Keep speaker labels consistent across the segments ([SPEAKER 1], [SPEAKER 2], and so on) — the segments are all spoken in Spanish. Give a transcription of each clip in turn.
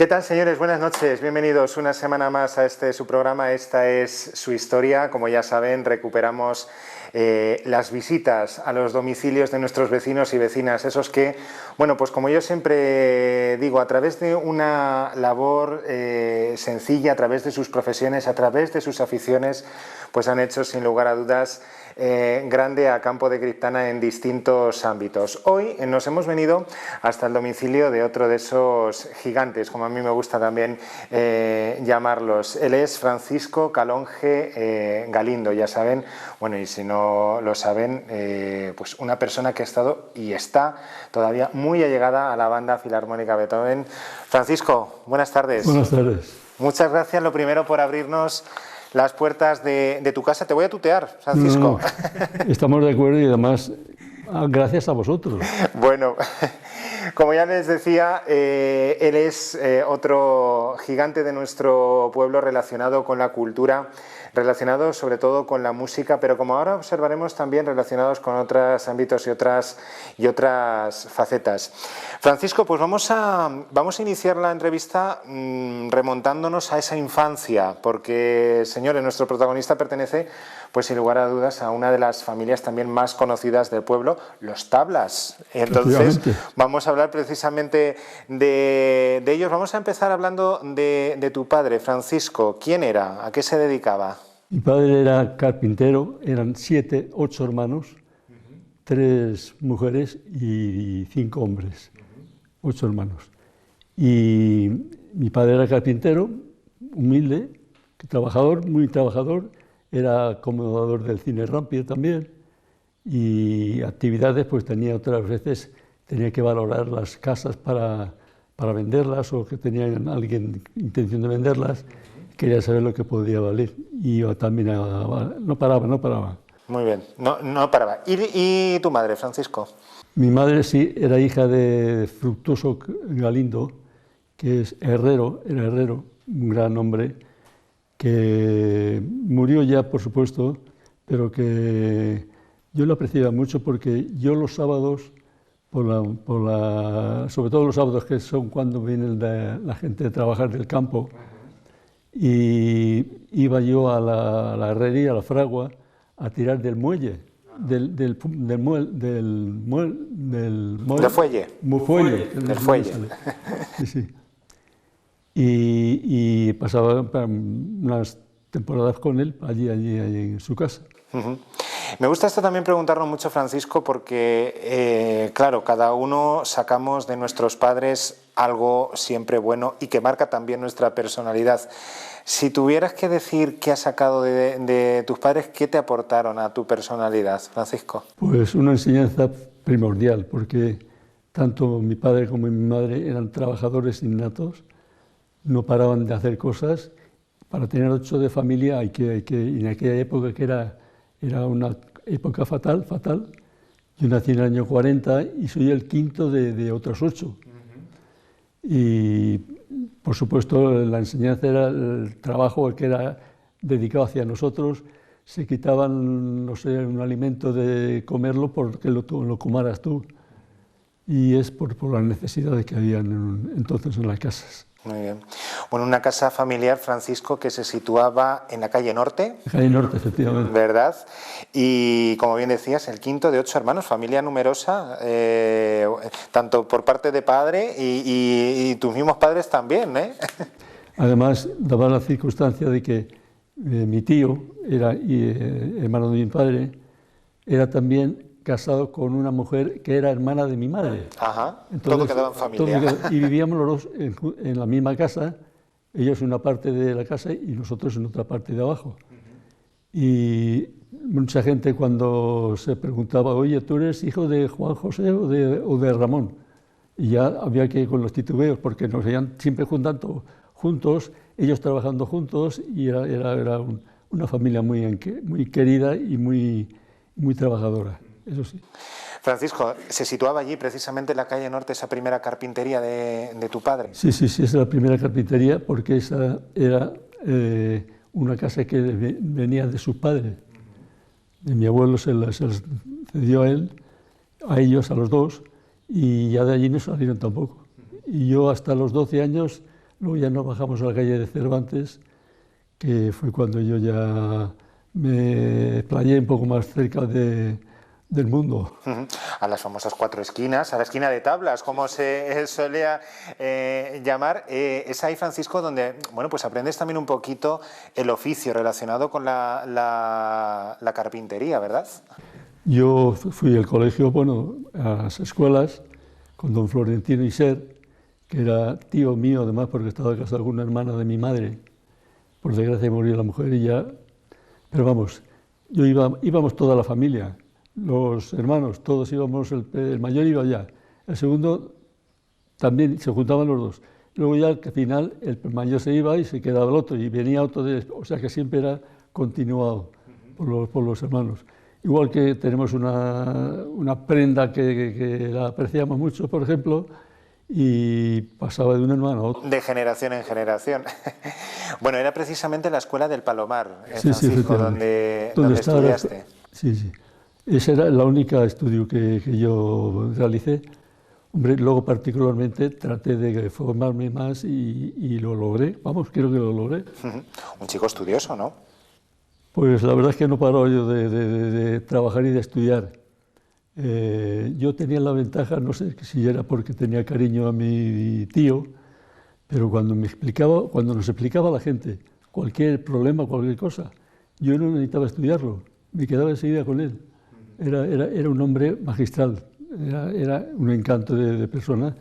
[SPEAKER 1] ¿Qué tal, señores? Buenas noches. Bienvenidos una semana más a su programa. Esta es su historia. Como ya saben, recuperamos las visitas a los domicilios de nuestros vecinos y vecinas. Esos que, bueno, pues como yo siempre digo, a través de una labor sencilla, a través de sus profesiones, a través de sus aficiones, pues han hecho, sin lugar a dudas, grande a Campo de Criptana en distintos ámbitos. Hoy nos hemos venido hasta el domicilio de otro de esos gigantes, como a mí me gusta también llamarlos. Él es Francisco Calonge Galindo, ya saben, bueno, y si no lo saben, pues una persona que ha estado y está todavía muy allegada a la banda filarmónica Beethoven. Francisco, buenas tardes.
[SPEAKER 2] Buenas tardes.
[SPEAKER 1] Muchas gracias, lo primero, por abrirnos las puertas de tu casa. Te voy a tutear, Francisco.
[SPEAKER 2] No, estamos de acuerdo y además gracias a vosotros.
[SPEAKER 1] Bueno, como ya les decía, él es otro gigante de nuestro pueblo relacionado con la cultura, relacionado sobre todo con la música, pero como ahora observaremos también relacionados con otros ámbitos y otras facetas. Francisco, pues vamos a iniciar la entrevista remontándonos a esa infancia, porque, señores, nuestro protagonista pertenece, pues sin lugar a dudas, a una de las familias también más conocidas del pueblo, los Tablas. Entonces, vamos a hablar precisamente de ellos. Vamos a empezar hablando de tu padre, Francisco. ¿Quién era? ¿A qué se dedicaba?
[SPEAKER 2] Mi padre era carpintero, eran 7, 8 hermanos, 3 mujeres y 5 hombres, 8 hermanos. Y mi padre era carpintero, humilde, trabajador, muy trabajador, era acomodador del cine Rampier también, y actividades, pues tenía otras veces, tenía que valorar las casas para venderlas, o que tenían alguien intención de venderlas, quería saber lo que podía valer, y yo también no paraba.
[SPEAKER 1] Muy bien, no paraba. ¿Y tu madre, Francisco?
[SPEAKER 2] Mi madre sí, era hija de Fructuoso Galindo, que era herrero, un gran hombre, que murió ya, por supuesto, pero que yo lo apreciaba mucho porque yo los sábados, sobre todo los sábados, que son cuando viene la gente de trabajar del campo, y iba yo a la herrería, a la fragua, a tirar del muelle, del
[SPEAKER 1] fuelle.
[SPEAKER 2] Del fuelle. Sí. Y pasaba unas temporadas con él allí en su casa.
[SPEAKER 1] Uh-huh. Me gusta esto también preguntarnos mucho, Francisco, porque, claro, cada uno sacamos de nuestros padres algo siempre bueno y que marca también nuestra personalidad. Si tuvieras que decir qué has sacado de tus padres, ¿qué te aportaron a tu personalidad, Francisco?
[SPEAKER 2] Pues una enseñanza primordial, porque tanto mi padre como mi madre eran trabajadores innatos, no paraban de hacer cosas. Para tener 8 de familia hay que en aquella época que era una época fatal. Yo nací en el año 40 y soy el quinto de otros 8. Uh-huh. Y por supuesto la enseñanza era el trabajo que era dedicado hacia nosotros. Se quitaban, no sé, un alimento de comerlo porque lo comaras tú. Y es por las necesidades que había entonces en las casas.
[SPEAKER 1] Muy bien. Bueno, una casa familiar, Francisco, que se situaba en la calle Norte.
[SPEAKER 2] Calle Norte, efectivamente.
[SPEAKER 1] ¿Verdad? Y como bien decías, el quinto de 8 hermanos, familia numerosa, tanto por parte de padre y tus mismos padres también, ¿eh?
[SPEAKER 2] Además, daba la circunstancia de que mi tío, hermano de mi padre, era también casado con una mujer que era hermana de mi madre.
[SPEAKER 1] Ajá, entonces, todo quedaba en familia.
[SPEAKER 2] Y vivíamos los dos en la misma casa, ellos en una parte de la casa y nosotros en otra parte de abajo. Uh-huh. Y mucha gente cuando se preguntaba, oye, ¿tú eres hijo de Juan José o de Ramón? Y ya había que ir con los titubeos, porque nos veían siempre juntos, ellos trabajando juntos, y era una familia muy querida y muy trabajadora. Eso sí.
[SPEAKER 1] Francisco, ¿se situaba allí precisamente en la calle Norte esa primera carpintería de tu padre?
[SPEAKER 2] Sí, esa es la primera carpintería, porque esa era una casa que venía de su padre. De mi abuelo se la cedió a ellos, a los dos, y ya de allí no salieron tampoco. Y yo hasta los 12 años Luego ya nos bajamos a la calle de Cervantes, que fue cuando yo ya me playé un poco más cerca del mundo.
[SPEAKER 1] A las famosas 4 esquinas, a la esquina de tablas, como se solía llamar. Es ahí, Francisco, donde bueno, pues aprendes también un poquito el oficio relacionado con la carpintería, ¿verdad?
[SPEAKER 2] Yo fui al colegio, bueno, a las escuelas, con don Florentino Iser, que era tío mío además porque estaba casado con una hermana de mi madre. Por desgracia murió la mujer y ya... Pero vamos, íbamos toda la familia, los hermanos, todos íbamos, el mayor iba allá, el segundo también, se juntaban los dos. Luego ya al final el mayor se iba y se quedaba el otro y venía otro, o sea que siempre era continuado por los hermanos. Igual que tenemos una prenda que la apreciamos mucho, por ejemplo, y pasaba de un hermano a otro.
[SPEAKER 1] De generación en generación. Bueno, era precisamente la escuela del Palomar,
[SPEAKER 2] sí,
[SPEAKER 1] Francisco, donde estudiaste.
[SPEAKER 2] Sí, sí. Esa era la única estudio que yo realicé. Hombre, luego particularmente traté de formarme más y lo logré. Vamos, creo que lo logré.
[SPEAKER 1] Un chico estudioso, ¿no?
[SPEAKER 2] Pues la verdad es que no paro yo de trabajar y de estudiar. Yo tenía la ventaja, no sé si era porque tenía cariño a mi tío, pero cuando nos explicaba a la gente cualquier problema, cualquier cosa, yo no necesitaba estudiarlo, me quedaba enseguida con él. Era un hombre magistral, era un encanto de persona,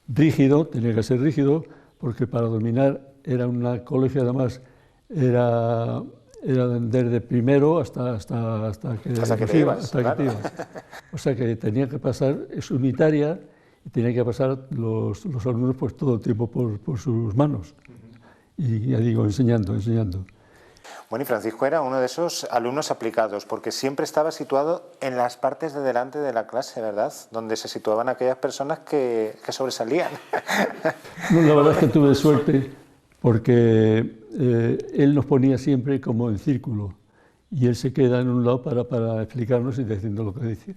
[SPEAKER 2] rígido, tenía que ser rígido, porque para dominar era un colegio además, era desde primero hasta que
[SPEAKER 1] te ibas.
[SPEAKER 2] O sea que tenía que pasar, es unitaria, y tenía que pasar los alumnos pues todo el tiempo por sus manos. Y ya digo, enseñando.
[SPEAKER 1] Bueno, y Francisco era uno de esos alumnos aplicados, porque siempre estaba situado en las partes de delante de la clase, ¿verdad? Donde se situaban aquellas personas que sobresalían.
[SPEAKER 2] No, la verdad es que tuve suerte, porque él nos ponía siempre como en círculo, y él se queda en un lado para explicarnos y diciendo lo que dice.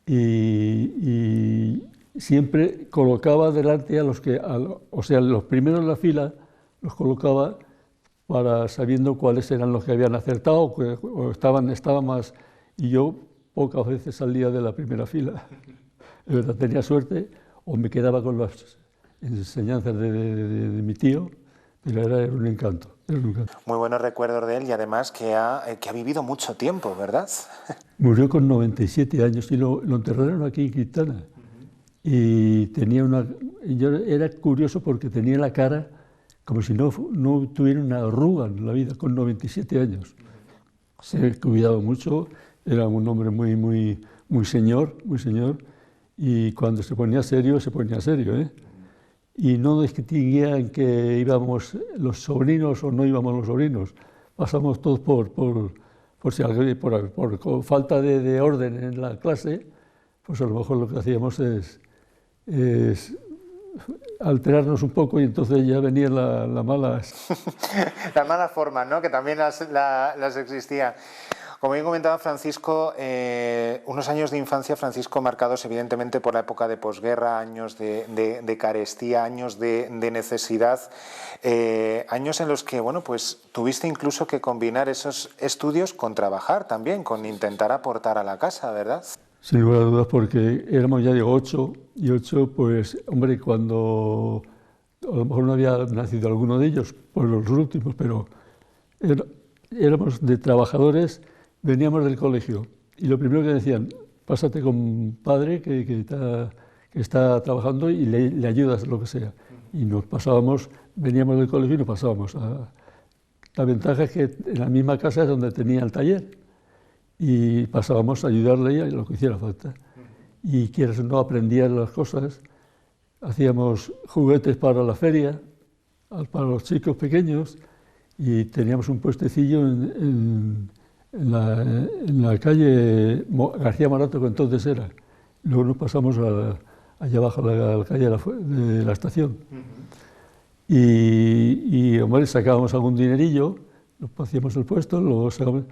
[SPEAKER 2] Y siempre colocaba delante a los que, o sea, los primeros en la fila, los colocaba sabiendo cuáles eran los que habían acertado o estaban más... Y yo pocas veces salía de la primera fila. De verdad, tenía suerte o me quedaba con las enseñanzas de mi tío, pero era un encanto.
[SPEAKER 1] Muy buenos recuerdos de él y además que ha vivido mucho tiempo, ¿verdad?
[SPEAKER 2] Murió con 97 años y lo enterraron aquí en Quintana. Y era curioso porque tenía la cara como si no tuviera una arruga en la vida, con 97 años. Se cuidaba mucho, era un hombre muy señor, y cuando se ponía serio, ¿eh? Y no distinguía en que íbamos los sobrinos o no íbamos los sobrinos. Pasamos todos por falta de orden en la clase, pues a lo mejor lo que hacíamos es alterarnos un poco y entonces ya venía la mala...
[SPEAKER 1] La mala forma, ¿no? Que también las existía. Como bien comentaba Francisco, unos años de infancia, Francisco, marcados evidentemente por la época de posguerra, años de carestía, años de necesidad, años en los que, bueno, pues tuviste incluso que combinar esos estudios con trabajar también, con intentar aportar a la casa, ¿verdad?
[SPEAKER 2] Sin lugar a dudas, porque éramos, ya digo, 8, y 8, pues, hombre, cuando a lo mejor no había nacido alguno de ellos, pues los últimos, pero éramos de trabajadores, veníamos del colegio, y lo primero que decían, pásate con padre que está trabajando y le ayudas lo que sea. Y nos pasábamos, veníamos del colegio y nos pasábamos. La ventaja es que en la misma casa es donde tenía el taller, y pasábamos a ayudarle a lo que hiciera falta. Y quieras o no, aprendías las cosas, hacíamos juguetes para la feria, para los chicos pequeños, y teníamos un puestecillo en la calle García Morato, que entonces era. Luego nos pasamos allá abajo, a la calle de la estación. Y hombre, sacábamos algún dinerillo, hacíamos el puesto, luego sacábamos...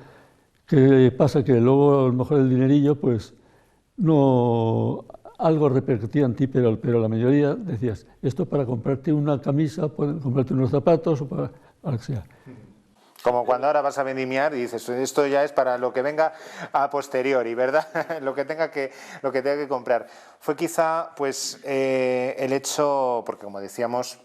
[SPEAKER 2] ¿Qué pasa? Que luego a lo mejor el dinerillo, pues, no... algo repercutía en ti, pero la mayoría decías, esto para comprarte una camisa, comprarte unos zapatos o para lo que sea.
[SPEAKER 1] Como cuando ahora vas a vendimiar y dices, esto ya es para lo que venga a posteriori, ¿verdad? lo que tenga que comprar. Fue quizá pues el hecho, porque como decíamos,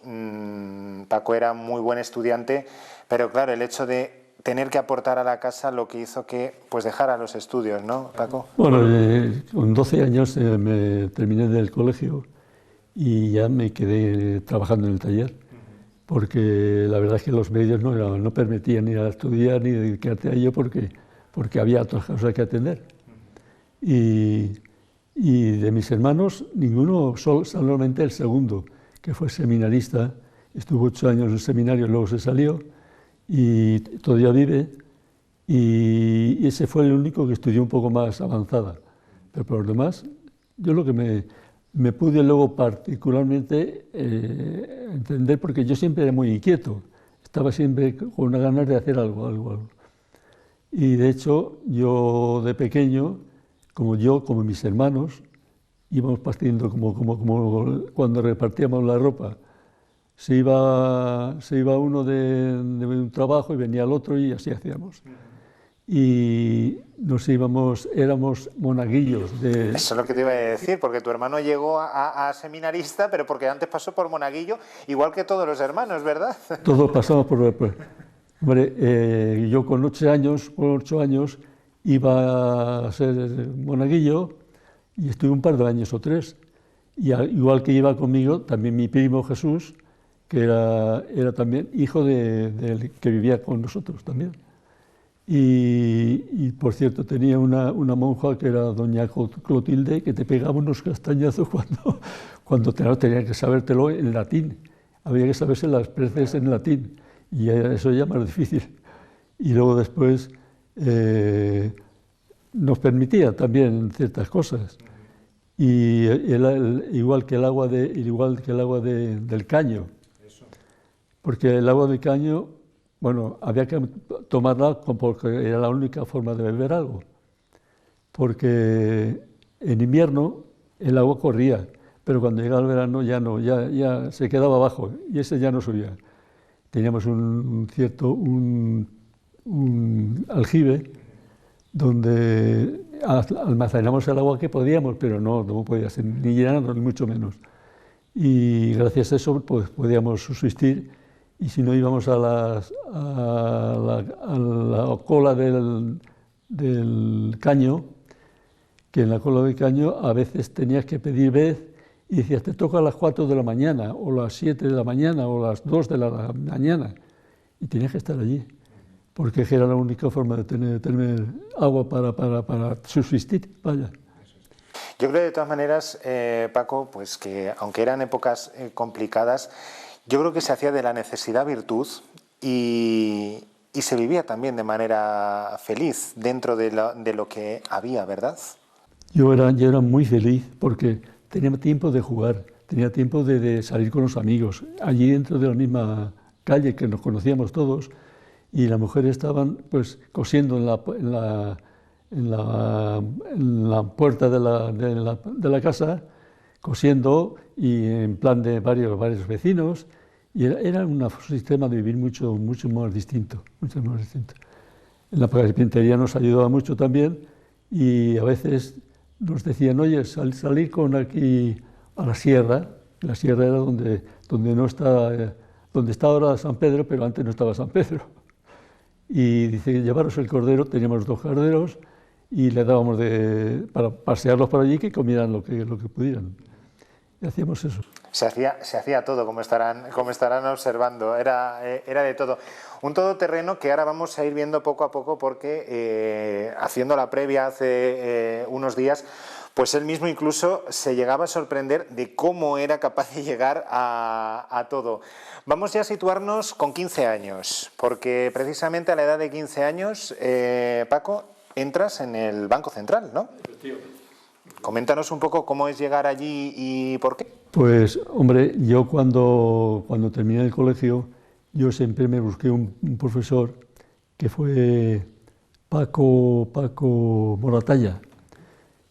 [SPEAKER 1] Paco era muy buen estudiante, pero claro, el hecho de tener que aportar a la casa lo que hizo que pues dejara los estudios, ¿no, Paco?
[SPEAKER 2] Bueno, con 12 años me terminé del colegio y ya me quedé trabajando en el taller, porque la verdad es que los medios no permitían ir a estudiar ni dedicarte a ello porque había otras cosas que atender. Y de mis hermanos, ninguno, solamente el segundo, que fue seminarista, estuvo 8 años en el seminario, luego se salió y todavía vive, y ese fue el único que estudió un poco más avanzada. Pero por lo demás, yo lo que me pude luego particularmente entender, porque yo siempre era muy inquieto, estaba siempre con una ganas de hacer algo. Y de hecho, yo de pequeño, como mis hermanos, íbamos partiendo como cuando repartíamos la ropa. Se iba uno de un trabajo y venía el otro y así hacíamos. Y éramos monaguillos de...
[SPEAKER 1] Eso es lo que te iba a decir, porque tu hermano llegó a seminarista, pero porque antes pasó por monaguillo, igual que todos los hermanos, ¿verdad?
[SPEAKER 2] Todos pasamos por... Hombre, yo con 8 años iba a ser monaguillo y estuve un par de años o 3. Y igual que iba conmigo, también mi primo Jesús, que era también hijo del que vivía con nosotros también. Y por cierto, tenía una monja que era doña Clotilde, que te pegaba unos castañazos cuando tenías que sabértelo en latín. Había que saberse las preces en latín, y eso ya más difícil. Y luego después nos permitía también ciertas cosas. Y igual que el agua del caño. Porque el agua del caño, bueno, había que tomarla porque era la única forma de beber algo. Porque en invierno el agua corría, pero cuando llegaba el verano ya no, ya se quedaba abajo y ese ya no subía. Teníamos un aljibe donde almacenamos el agua que podíamos, pero no podía ser ni llenarnos ni mucho menos. Y gracias a eso pues podíamos subsistir. Y si no íbamos a la cola del caño, que en la cola del caño a veces tenías que pedir vez y decías, te toca a las 4 de la mañana, o las 7 de la mañana, o las 2 de la mañana, y tenías que estar allí, porque era la única forma de tener agua para subsistir. Vaya.
[SPEAKER 1] Yo creo de todas maneras, Paco, pues que aunque eran épocas complicadas, yo creo que se hacía de la necesidad virtud y se vivía también de manera feliz dentro de lo que había, ¿verdad?
[SPEAKER 2] Yo era muy feliz porque tenía tiempo de jugar, tenía tiempo de salir con los amigos, allí dentro de la misma calle que nos conocíamos todos, y las mujeres estaban pues cosiendo en la puerta de la casa, cosiendo, y en plan de varios vecinos. Y era un sistema de vivir mucho más distinto, La carpintería nos ayudaba mucho también, y a veces nos decían, oye, salir con aquí a la sierra. La sierra era donde está ahora San Pedro, pero antes no estaba San Pedro. Y dice, llevaros el cordero, teníamos 2 corderos, y le dábamos para pasearlos por allí, que comieran lo que pudieran. Y hacíamos eso.
[SPEAKER 1] Se hacía todo, como estarán observando, era de todo. Un todoterreno que ahora vamos a ir viendo poco a poco, porque haciendo la previa hace unos días, pues él mismo incluso se llegaba a sorprender de cómo era capaz de llegar a todo. Vamos ya a situarnos con 15 años, porque precisamente a la edad de 15 años, Paco, entras en el Banco Central, ¿no? Coméntanos un poco cómo es llegar allí y por qué.
[SPEAKER 2] Pues, hombre, yo cuando terminé el colegio, yo siempre me busqué un profesor que fue Paco Moratalla,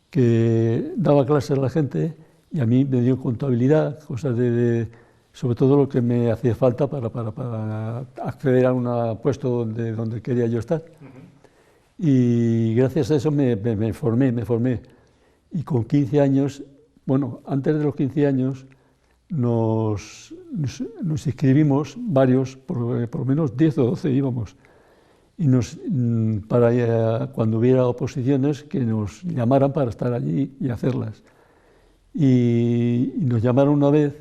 [SPEAKER 2] que daba clases a la gente y a mí me dio contabilidad, cosas sobre todo lo que me hacía falta para acceder a un puesto donde quería yo estar. Y gracias a eso me formé. Y con 15 años, bueno, antes de los 15 años, nos inscribimos varios, por lo menos 10 o 12 íbamos, y para cuando hubiera oposiciones que nos llamaran para estar allí y hacerlas. Y nos llamaron una vez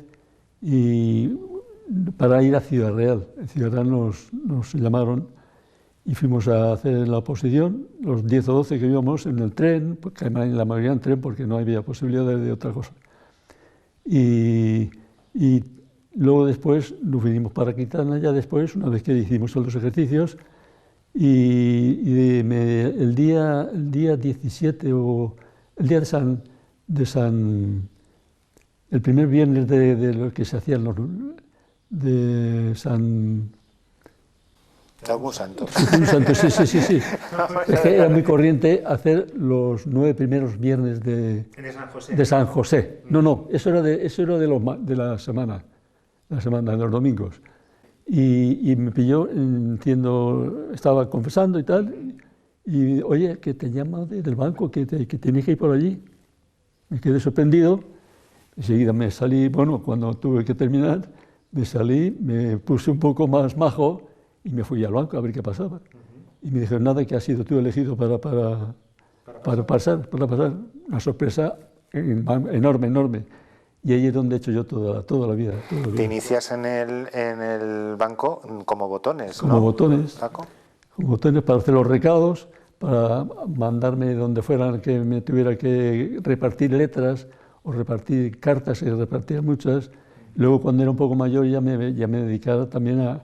[SPEAKER 2] para ir a Ciudad Real. En Ciudad Real nos llamaron y fuimos a hacer la oposición, los 10 o 12 que íbamos en el tren, porque la mayoría en tren porque no había posibilidad de otra cosa. Y luego después nos vinimos para Quintana, ya después, una vez que hicimos los ejercicios, el día 17 o el día el primer viernes de lo que se hacían de San...
[SPEAKER 1] ¿De algún santo?
[SPEAKER 2] Sí. Es que era muy corriente hacer los 9 primeros viernes de San José. No, eso era de la semana, de los domingos. Y me pilló, estaba confesando y tal, y oye, que te llaman del banco, que tienes que ir por allí. Me quedé sorprendido, enseguida me salí, bueno, cuando tuve que terminar, me salí, me puse un poco más majo, y me fui al banco a ver qué pasaba. Y me dijeron, nada, que has sido tú elegido para pasar. Una sorpresa enorme. Y ahí es donde he hecho yo toda la vida.
[SPEAKER 1] Te inicias en el banco como botones,
[SPEAKER 2] como
[SPEAKER 1] ¿no?
[SPEAKER 2] Botones,
[SPEAKER 1] Paco.
[SPEAKER 2] Como botones para hacer los recados, para mandarme donde fueran que me tuviera que repartir letras o repartir cartas, y repartía muchas. Luego, cuando era un poco mayor, ya me dedicaba también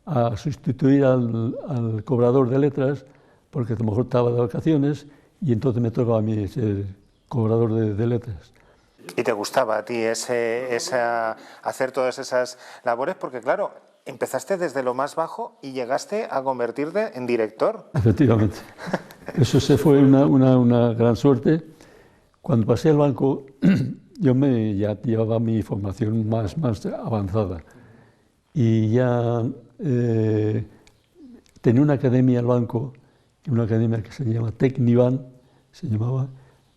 [SPEAKER 2] a sustituir al cobrador de letras, porque a lo mejor estaba de vacaciones y entonces me tocaba a mí ser cobrador de letras.
[SPEAKER 1] ¿Y te gustaba a ti hacer todas esas labores? Porque claro, empezaste desde lo más bajo y llegaste a convertirte en director.
[SPEAKER 2] Efectivamente. Eso fue una gran suerte. Cuando pasé al banco, yo ya llevaba mi formación más avanzada. Y ya tenía una academia al banco, una academia que se llama Tecniban,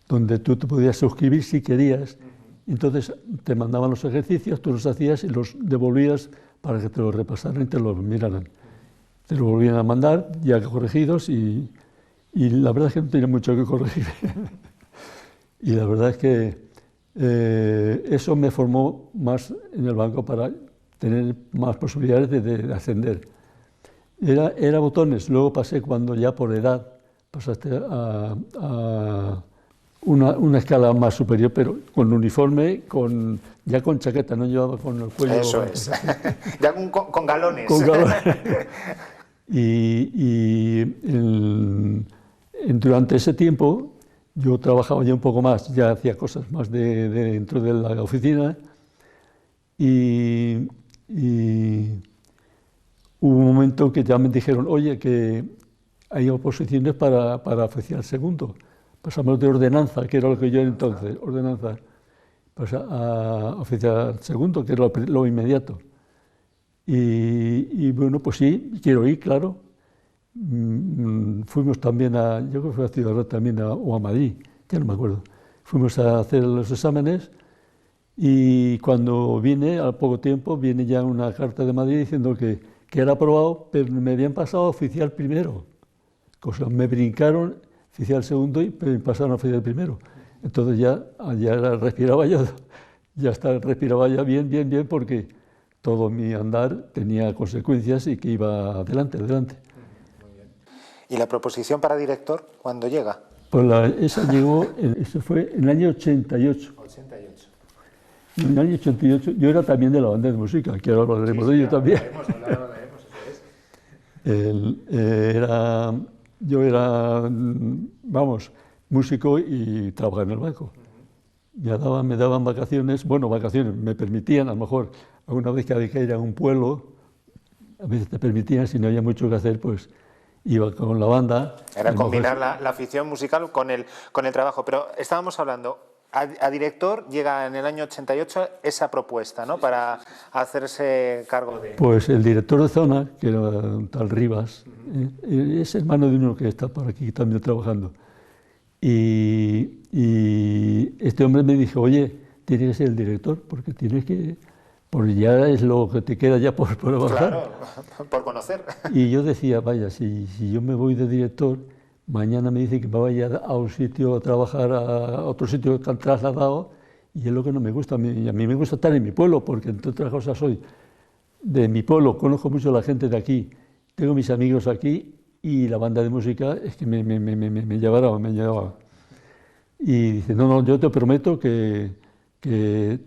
[SPEAKER 2] donde tú te podías suscribir si querías. Entonces te mandaban los ejercicios, tú los hacías y los devolvías para que te los repasaran y te los miraran. Te los volvían a mandar ya corregidos y la verdad es que no tenía mucho que corregir. Y la verdad es que eso me formó más en el banco para tener más posibilidades de ascender. Era botones, luego pasé cuando ya por edad pasaste a una escala más superior, pero con uniforme, ya con chaqueta, no llevaba con el cuello.
[SPEAKER 1] Eso es, ya con galones.
[SPEAKER 2] Con galones. Durante ese tiempo yo trabajaba ya un poco más, ya hacía cosas más dentro de la oficina y hubo un momento que ya me dijeron, oye, que hay oposiciones para oficial segundo. Pasamos de ordenanza, que era lo que yo era entonces, ordenanza, a oficial segundo, que era lo inmediato. Y bueno, pues sí, quiero ir, claro. Fuimos también yo creo que fue a Ciudad Real también, o a Madrid, ya no me acuerdo. Fuimos a hacer los exámenes y cuando vine, al poco tiempo, viene ya una carta de Madrid diciendo que era aprobado, pero me habían pasado a oficial primero. Me brincaron oficial segundo y me pasaron a oficial primero. Entonces ya respiraba ya bien, porque todo mi andar tenía consecuencias y que iba adelante.
[SPEAKER 1] Muy bien. ¿Y la proposición para director cuándo llega?
[SPEAKER 2] Pues esa llegó, eso fue en el año 88.
[SPEAKER 1] 88.
[SPEAKER 2] En el año 88 yo era también de la banda de música, que ahora hablaremos de ello también.
[SPEAKER 1] Hablaremos, eso es.
[SPEAKER 2] Yo era, vamos, músico y trabajaba en el banco. Me daban vacaciones, me permitían, a lo mejor, alguna vez que había que ir a un pueblo, a veces te permitían, si no había mucho que hacer, pues iba con la banda.
[SPEAKER 1] Era combinar la afición musical con el trabajo. Pero estábamos hablando, a director llega en el año 88 esa propuesta, ¿no?, para hacerse cargo de...
[SPEAKER 2] Pues el director de zona, que era un tal Rivas, es hermano de uno que está por aquí también trabajando. Y este hombre me dijo, oye, tienes que ser el director, porque tienes que... Porque ya es lo que te queda ya por avanzar.
[SPEAKER 1] Claro, por conocer.
[SPEAKER 2] Y yo decía, vaya, si yo me voy de director, mañana me dicen que me vaya a un sitio a trabajar, a otro sitio que han trasladado, y es lo que no me gusta. A mí me gusta estar en mi pueblo, porque entre otras cosas soy de mi pueblo, conozco mucho a la gente de aquí, tengo mis amigos aquí, y la banda de música es que me llevaba. Y dice, no, yo te prometo que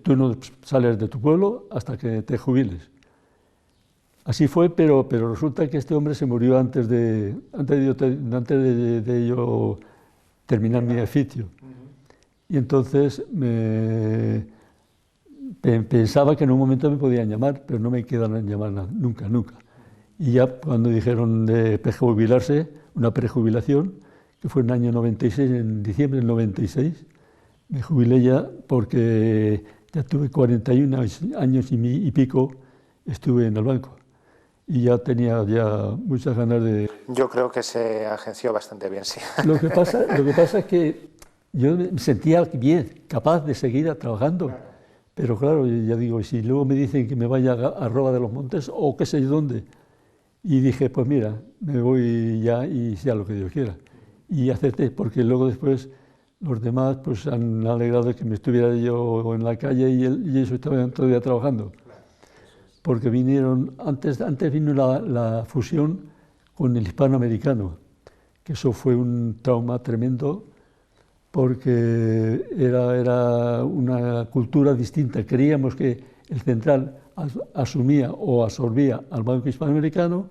[SPEAKER 2] tú no sales de tu pueblo hasta que te jubiles. Así fue, pero resulta que este hombre se murió antes de yo terminar mi oficio. Y entonces pensaba que en un momento me podían llamar, pero no me quedaron llamar nunca. Y ya cuando dijeron de prejubilarse, una prejubilación, que fue en el año 96, en diciembre del 96, me jubilé ya porque ya tuve 41 años y pico, estuve en el banco. Y ya tenía muchas ganas de...
[SPEAKER 1] Yo creo que se agenció bastante bien, sí.
[SPEAKER 2] Lo que pasa es que yo me sentía bien, capaz de seguir trabajando. Pero claro, ya digo, si luego me dicen que me vaya a Roda de los Montes o qué sé yo dónde. Y dije, pues mira, me voy ya y sea lo que Dios quiera. Y acepté, porque luego después los demás pues han alegrado de que me estuviera yo en la calle y ellos estaban todavía trabajando. Porque vinieron, antes vino la fusión con el hispanoamericano, que eso fue un trauma tremendo, porque era una cultura distinta. Creíamos que el central asumía o absorbía al Banco Hispanoamericano,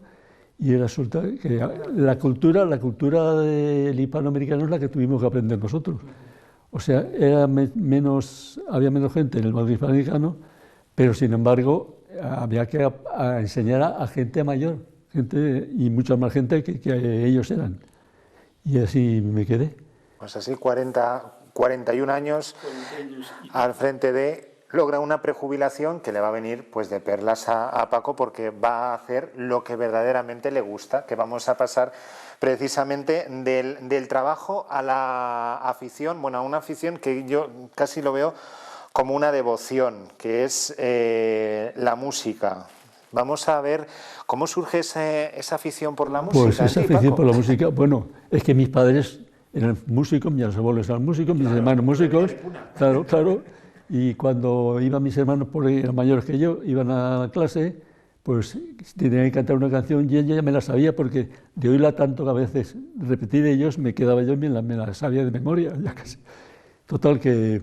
[SPEAKER 2] y resulta que la cultura del hispanoamericano es la que tuvimos que aprender nosotros. O sea, había menos gente en el Banco Hispanoamericano, pero sin embargo había que enseñar a gente mayor, y mucha más gente que ellos eran. Y así me quedé.
[SPEAKER 1] Pues así 41 años al frente logra una prejubilación que le va a venir pues de perlas a Paco, porque va a hacer lo que verdaderamente le gusta, que vamos a pasar precisamente del trabajo a la afición, bueno, a una afición que yo casi lo veo como una devoción, que es la música. Vamos a ver cómo surge esa afición por la música.
[SPEAKER 2] Pues esa afición por la música, bueno, es que mis padres eran músicos, mis abuelos eran músicos, mis hermanos músicos, claro. Y cuando iban mis hermanos, porque eran mayores que yo, iban a la clase, pues tenían que cantar una canción y ella ya me la sabía, porque de oírla tanto que a veces repetir ellos, me quedaba yo, me la sabía de memoria, ya casi. Total que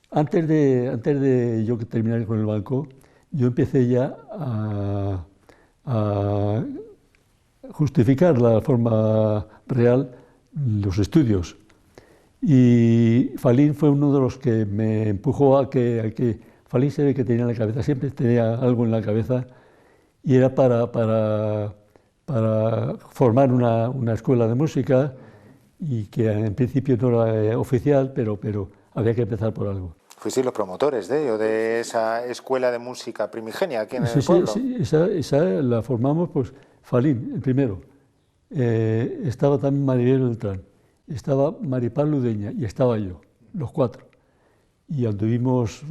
[SPEAKER 2] antes de yo terminar con el banco, yo empecé ya a justificar la forma real los estudios. Y Falín fue uno de los que me empujó a que Falín se ve que tenía en la cabeza, siempre tenía algo en la cabeza, y era para formar una escuela de música, y que en principio no era oficial, pero había que empezar por algo.
[SPEAKER 1] Fuisteis los promotores de esa escuela de música primigenia aquí en el pueblo.
[SPEAKER 2] Sí, esa la formamos, pues Falín, el primero. Estaba también Maribel Beltrán, estaba Maripaz Ludeña y estaba yo, los cuatro. Y anduvimos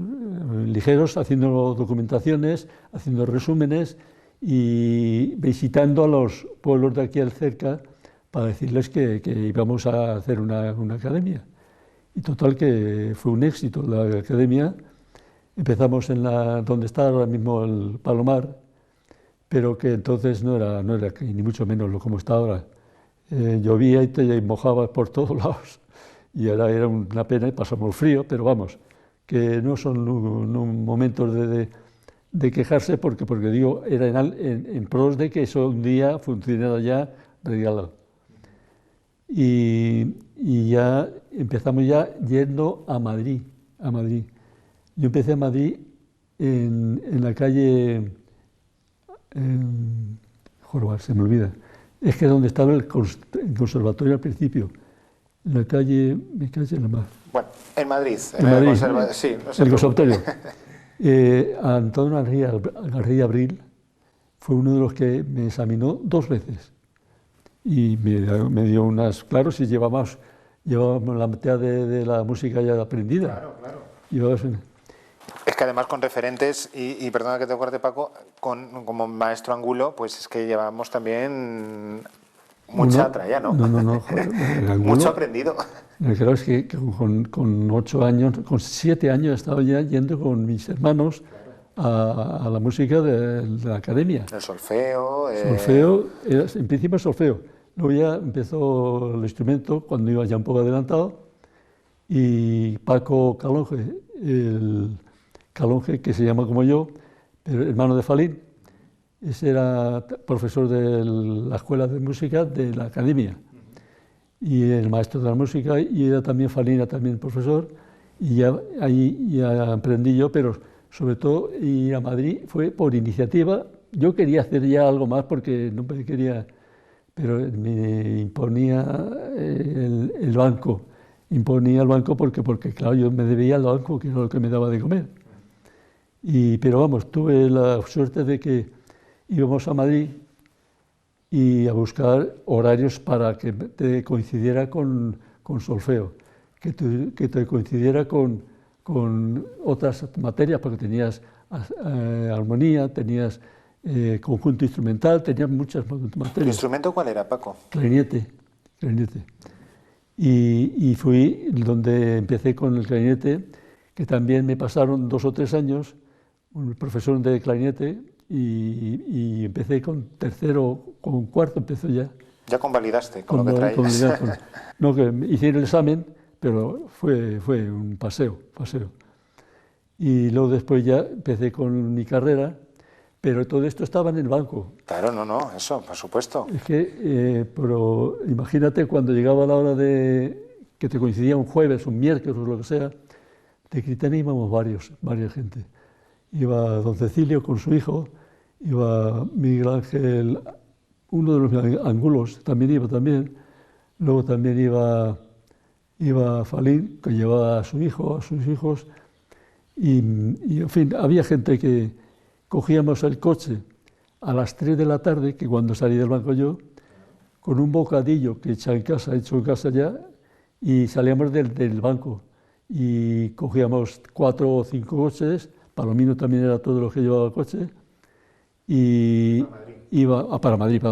[SPEAKER 2] ligeros haciendo documentaciones, haciendo resúmenes y visitando a los pueblos de aquí al cerca para decirles que íbamos a hacer una academia. Y total que fue un éxito la academia. Empezamos donde está ahora mismo el Palomar, pero que entonces no era ni mucho menos lo como está ahora. Llovía y te mojabas por todos lados, y ahora era una pena y pasamos frío, pero vamos, que no son momentos de quejarse, porque digo, era en pros de que eso un día funcionara ya regalado. Y ya empezamos ya yendo a Madrid. Yo empecé a Madrid en la calle, se me olvida, Es que donde estaba el conservatorio al principio, en la calle, me calle en la mar.
[SPEAKER 1] Bueno, en Madrid.
[SPEAKER 2] En Madrid,
[SPEAKER 1] sí,
[SPEAKER 2] el conservatorio. Antonio García Abril fue uno de los que me examinó 2 veces y me dio unas, claro, si llevábamos la mitad de la música ya aprendida.
[SPEAKER 1] Claro, claro.
[SPEAKER 2] Llevabas
[SPEAKER 1] Es que además con referentes, y perdona que te corte, Paco, como maestro Angulo, pues es que llevamos también mucha tralla, ¿no?
[SPEAKER 2] No, joder, Angulo,
[SPEAKER 1] mucho aprendido.
[SPEAKER 2] Claro, es que con 8 años, con 7 años estaba ya yendo con mis hermanos a la música de la academia.
[SPEAKER 1] El solfeo.
[SPEAKER 2] Solfeo, en principio solfeo. Luego ya empezó el instrumento cuando iba ya un poco adelantado y Paco Calonge, que se llama como yo, pero hermano de Falín, ese era profesor de la escuela de música de la academia y el maestro de la música, y era también Falín, era también profesor, y ya ahí ya aprendí yo, pero sobre todo ir a Madrid fue por iniciativa. Yo quería hacer ya algo más porque no me quería, pero me imponía el banco. Imponía el banco porque claro, yo me debía al banco, que era lo que me daba de comer. Pero vamos, tuve la suerte de que íbamos a Madrid y a buscar horarios para que te coincidiera con solfeo, que te coincidiera con otras materias, porque tenías armonía, tenías conjunto instrumental, tenías muchas materias.
[SPEAKER 1] ¿Tu instrumento cuál era, Paco?
[SPEAKER 2] Clarinete. Y fui donde empecé con el clarinete, que también me pasaron 2 o 3 años, un profesor de clarinete, y empecé con tercero, con cuarto empezó ya.
[SPEAKER 1] Ya convalidaste con lo que traías.
[SPEAKER 2] No, que hice el examen, pero fue un paseo. Y luego después ya empecé con mi carrera, pero todo esto estaba en el banco.
[SPEAKER 1] Claro, no, eso, por supuesto.
[SPEAKER 2] Es que, pero imagínate cuando llegaba la hora de que te coincidía un jueves, un miércoles o lo que sea, de Critania íbamos varias gente. Iba don Cecilio con su hijo, iba Miguel Ángel, uno de los Angulos, también iba también. Luego también iba Falín, que llevaba a su hijo, a sus hijos. Y en fin, había gente que cogíamos el coche a las 3 de la tarde, que cuando salí del banco yo, con un bocadillo que he hecho en casa ya, y salíamos del banco. Y cogíamos 4 o 5 coches, Palomino también era todo lo que llevaba el coche, y iba para Madrid.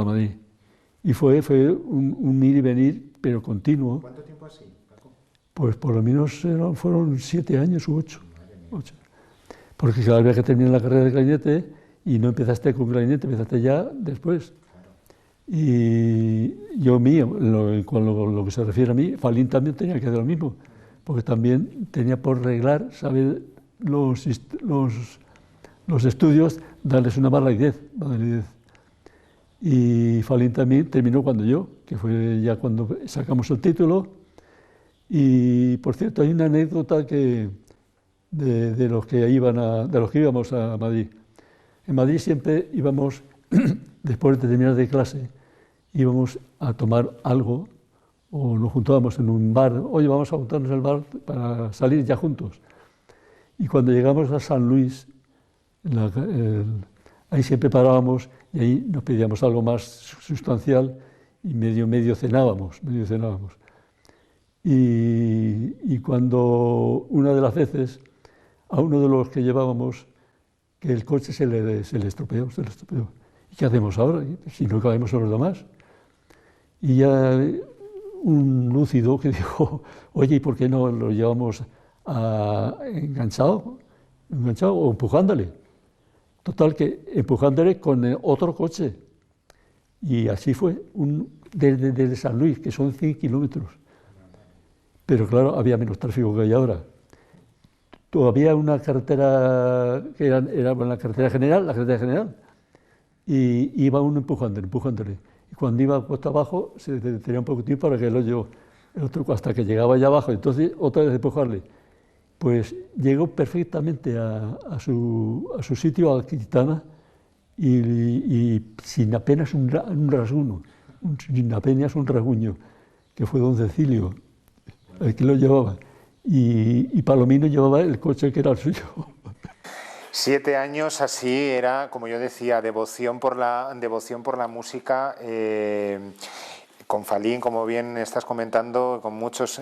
[SPEAKER 2] Y fue un ir y venir, pero continuo.
[SPEAKER 1] ¿Cuánto tiempo así, Paco?
[SPEAKER 2] Pues por lo menos fueron 7 años u 8. Porque cada vez que terminé la carrera de clarinete, y no empezaste con clarinete, empezaste ya después. Claro. Y yo con lo que se refiere a mí, Falín también tenía que hacer lo mismo, porque también tenía por reglar saber los estudios, darles una validez. Y Falín también terminó cuando yo, que fue ya cuando sacamos el título. Y por cierto, hay una anécdota de los que íbamos a Madrid. En Madrid siempre íbamos, después de terminar de clase, íbamos a tomar algo, o nos juntábamos en un bar. Oye, vamos a juntarnos en el bar para salir ya juntos. Y cuando llegamos a San Luis, ahí siempre parábamos y ahí nos pedíamos algo más sustancial y medio cenábamos. Y cuando una de las veces a uno de los que llevábamos, que el coche se le estropeó. ¿Y qué hacemos ahora? Si no cabemos en los demás. Y ya un lúcido que dijo, oye, ¿y por qué no lo llevamos enganchado o empujándole? Total, que empujándole con otro coche. Y así fue, desde San Luis, que son 100 kilómetros. Pero claro, había menos tráfico que hay ahora. Todavía una carretera que era la carretera general, y iba uno empujándole. Y cuando iba cuesta abajo, se detenía un poquitín para que el otro, hasta que llegaba allá abajo, entonces otra vez empujarle. Pues llegó perfectamente a su sitio, a Quintana, y sin apenas un rasguño. apenas un rasguño, que fue don Cecilio, el que lo llevaba, y Palomino llevaba el coche que era el suyo.
[SPEAKER 1] 7 años así era, como yo decía, devoción por la música, con Falín, como bien estás comentando, con muchos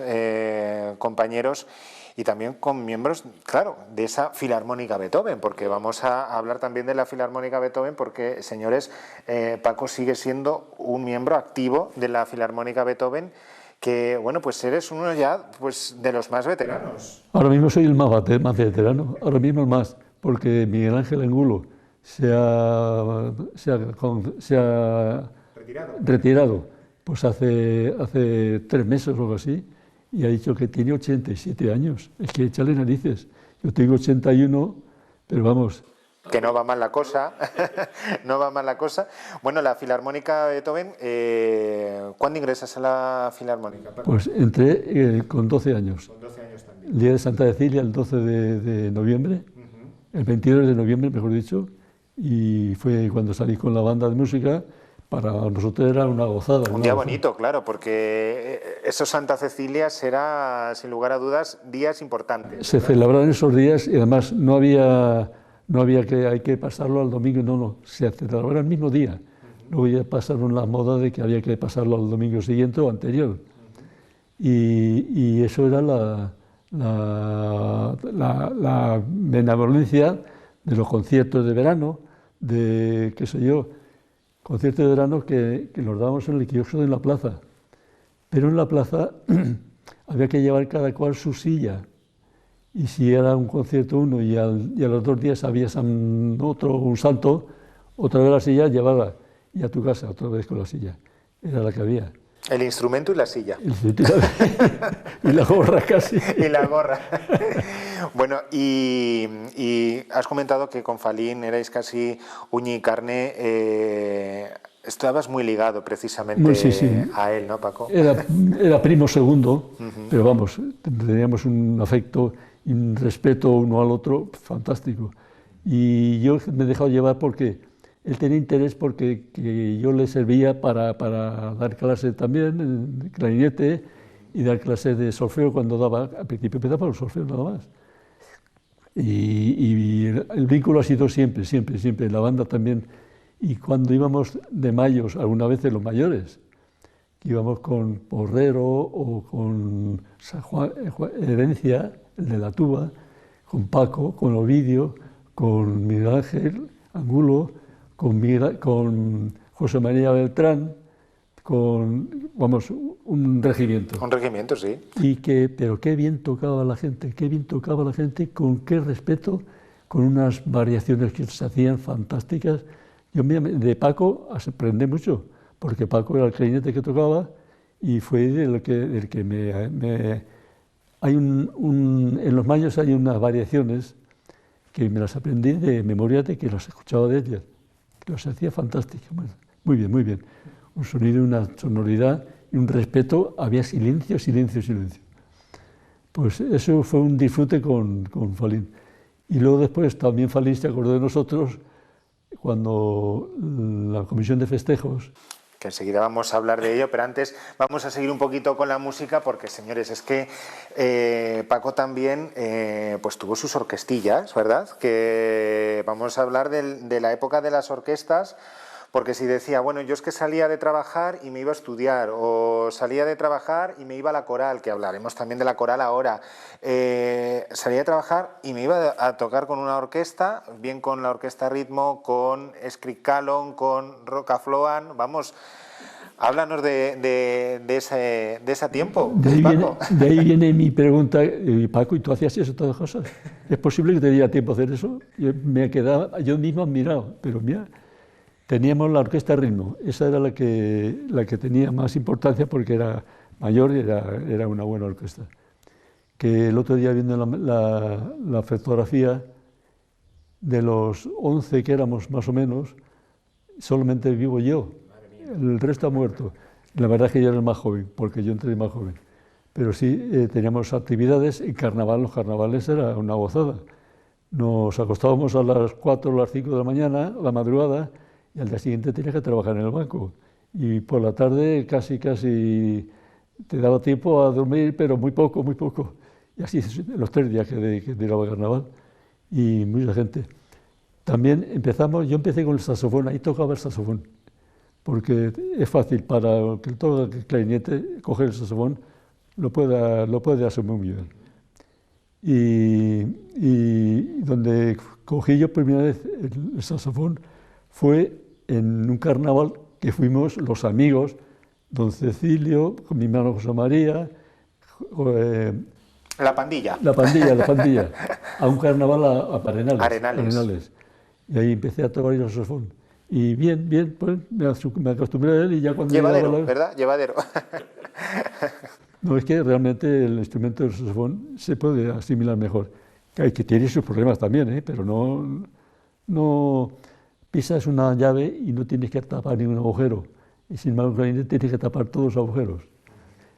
[SPEAKER 1] compañeros y también con miembros, claro, de esa Filarmónica Beethoven, porque vamos a hablar también de la Filarmónica Beethoven, porque, señores, Paco sigue siendo un miembro activo de la Filarmónica Beethoven, que, bueno, pues eres uno ya pues de los más veteranos.
[SPEAKER 2] Ahora mismo soy el más veterano, ahora mismo el más, porque Miguel Ángel Angulo se ha retirado pues hace 3 meses o algo así, y ha dicho que tiene 87 años. Es que échale narices. Yo tengo 81, pero vamos.
[SPEAKER 1] Que no va mal la cosa, no va mal la cosa. Bueno, la Filarmónica Beethoven, ¿cuándo ingresas a la Filarmónica?
[SPEAKER 2] Pues entré con 12 años.
[SPEAKER 1] Con 12 años también.
[SPEAKER 2] El día de Santa Cecilia, el 12 de noviembre, el 22 de noviembre, mejor dicho, y fue cuando salí con la banda de música. Para nosotros era una gozada.
[SPEAKER 1] Un día bonito, claro, porque esos Santa Cecilia será, sin lugar a dudas, días importantes.
[SPEAKER 2] Se celebraban esos días y además no había que hay que pasarlo al domingo, no, se celebraba el mismo día. Luego ya pasaron la moda de que había que pasarlo al domingo siguiente o anterior. Y eso era la benevolencia de los conciertos de verano, de, qué sé yo, conciertos de verano que los dábamos en el kiosco de la plaza. Pero en la plaza había que llevar cada cual su silla. Y si era un concierto uno y a los 2 días había un santo, otra vez la silla llevada y a tu casa, otra vez con la silla. Era la que había.
[SPEAKER 1] El instrumento y la silla.
[SPEAKER 2] Y la gorra casi.
[SPEAKER 1] Y la gorra. Bueno, y has comentado que con Falín erais casi uña y carne. Estabas muy ligado precisamente a él, ¿no, Paco?
[SPEAKER 2] Era primo segundo, pero vamos, teníamos un afecto y un respeto uno al otro fantástico. Y yo me he dejado llevar porque él tenía interés porque que yo le servía para dar clases también, en clarinete, y dar clases de solfeo cuando daba, al principio empezaba por el solfeo nada más. Y el vínculo ha sido siempre, en la banda también. Y cuando íbamos de mayos, algunas veces los mayores, que íbamos con Porrero o con San Juan, Herencia, el de la tuba, con Paco, con Ovidio, con Miguel Ángel Angulo, con José María Beltrán, vamos, un regimiento.
[SPEAKER 1] Un regimiento, sí.
[SPEAKER 2] Pero qué bien tocaba la gente, con qué respeto, con unas variaciones que se hacían fantásticas. Yo de Paco aprendí mucho, porque Paco era el clarinete que tocaba y fue del que me en los mayos hay unas variaciones que me las aprendí de memoria de que las escuchaba de ellas, que los hacía fantásticos. Bueno, muy bien. Un sonido, una sonoridad y un respeto, había silencio. Pues eso fue un disfrute con Falín. Y luego después también Falín se acordó de nosotros cuando la comisión de festejos,
[SPEAKER 1] que enseguida vamos a hablar de ello, pero antes vamos a seguir un poquito con la música porque, señores, es que Paco también pues tuvo sus orquestillas, ¿verdad? Que vamos a hablar de la época de las orquestas, porque si decía, bueno, yo es que salía de trabajar y me iba a estudiar, o salía de trabajar y me iba a la coral, que hablaremos también de la coral ahora, salía de trabajar y me iba a tocar con una orquesta, bien con la Orquesta Ritmo, con Escric Callon, con Rocafloan, vamos, háblanos de ese tiempo.
[SPEAKER 2] De ahí viene mi pregunta, Paco, ¿y tú hacías eso, todas las cosas? ¿Es posible que te diera tiempo a hacer eso? Me quedaba yo mismo admirado, pero mira, teníamos la Orquesta Ritmo, esa era la que tenía más importancia porque era mayor y era una buena orquesta. Que el otro día viendo la fotografía de los 11 que éramos más o menos, solamente vivo yo, el resto ha muerto. La verdad es que yo era el más joven, porque yo entré más joven. Pero sí, teníamos actividades, en carnaval, los carnavales era una gozada. Nos acostábamos a las 4 o las 5 de la mañana, a la madrugada, y al día siguiente tenía que trabajar en el banco. Y por la tarde casi te daba tiempo a dormir, pero muy poco, muy poco. Y así los 3 días que duraba el carnaval. Y mucha gente. También yo empecé con el saxofón, ahí tocaba el saxofón, porque es fácil para el que toca el clarinete, coger el saxofón, lo puede hacer muy bien. Y donde cogí yo primera vez el saxofón fue en un carnaval que fuimos los amigos, don Cecilio, con mi hermano José María,
[SPEAKER 1] La pandilla.
[SPEAKER 2] la pandilla, a un carnaval a
[SPEAKER 1] Arenales.
[SPEAKER 2] Arenales. Y ahí empecé a tocar el saxofón. Y bien, pues me acostumbré a él y ya cuando
[SPEAKER 1] Llevadero, ¿verdad? Llevadero.
[SPEAKER 2] No, es que realmente el instrumento del saxofón se puede asimilar mejor. Que tiene sus problemas también, pero no pisas una llave y no tienes que tapar ningún agujero. Y sin embargo, el clarinete tienes que tapar todos los agujeros.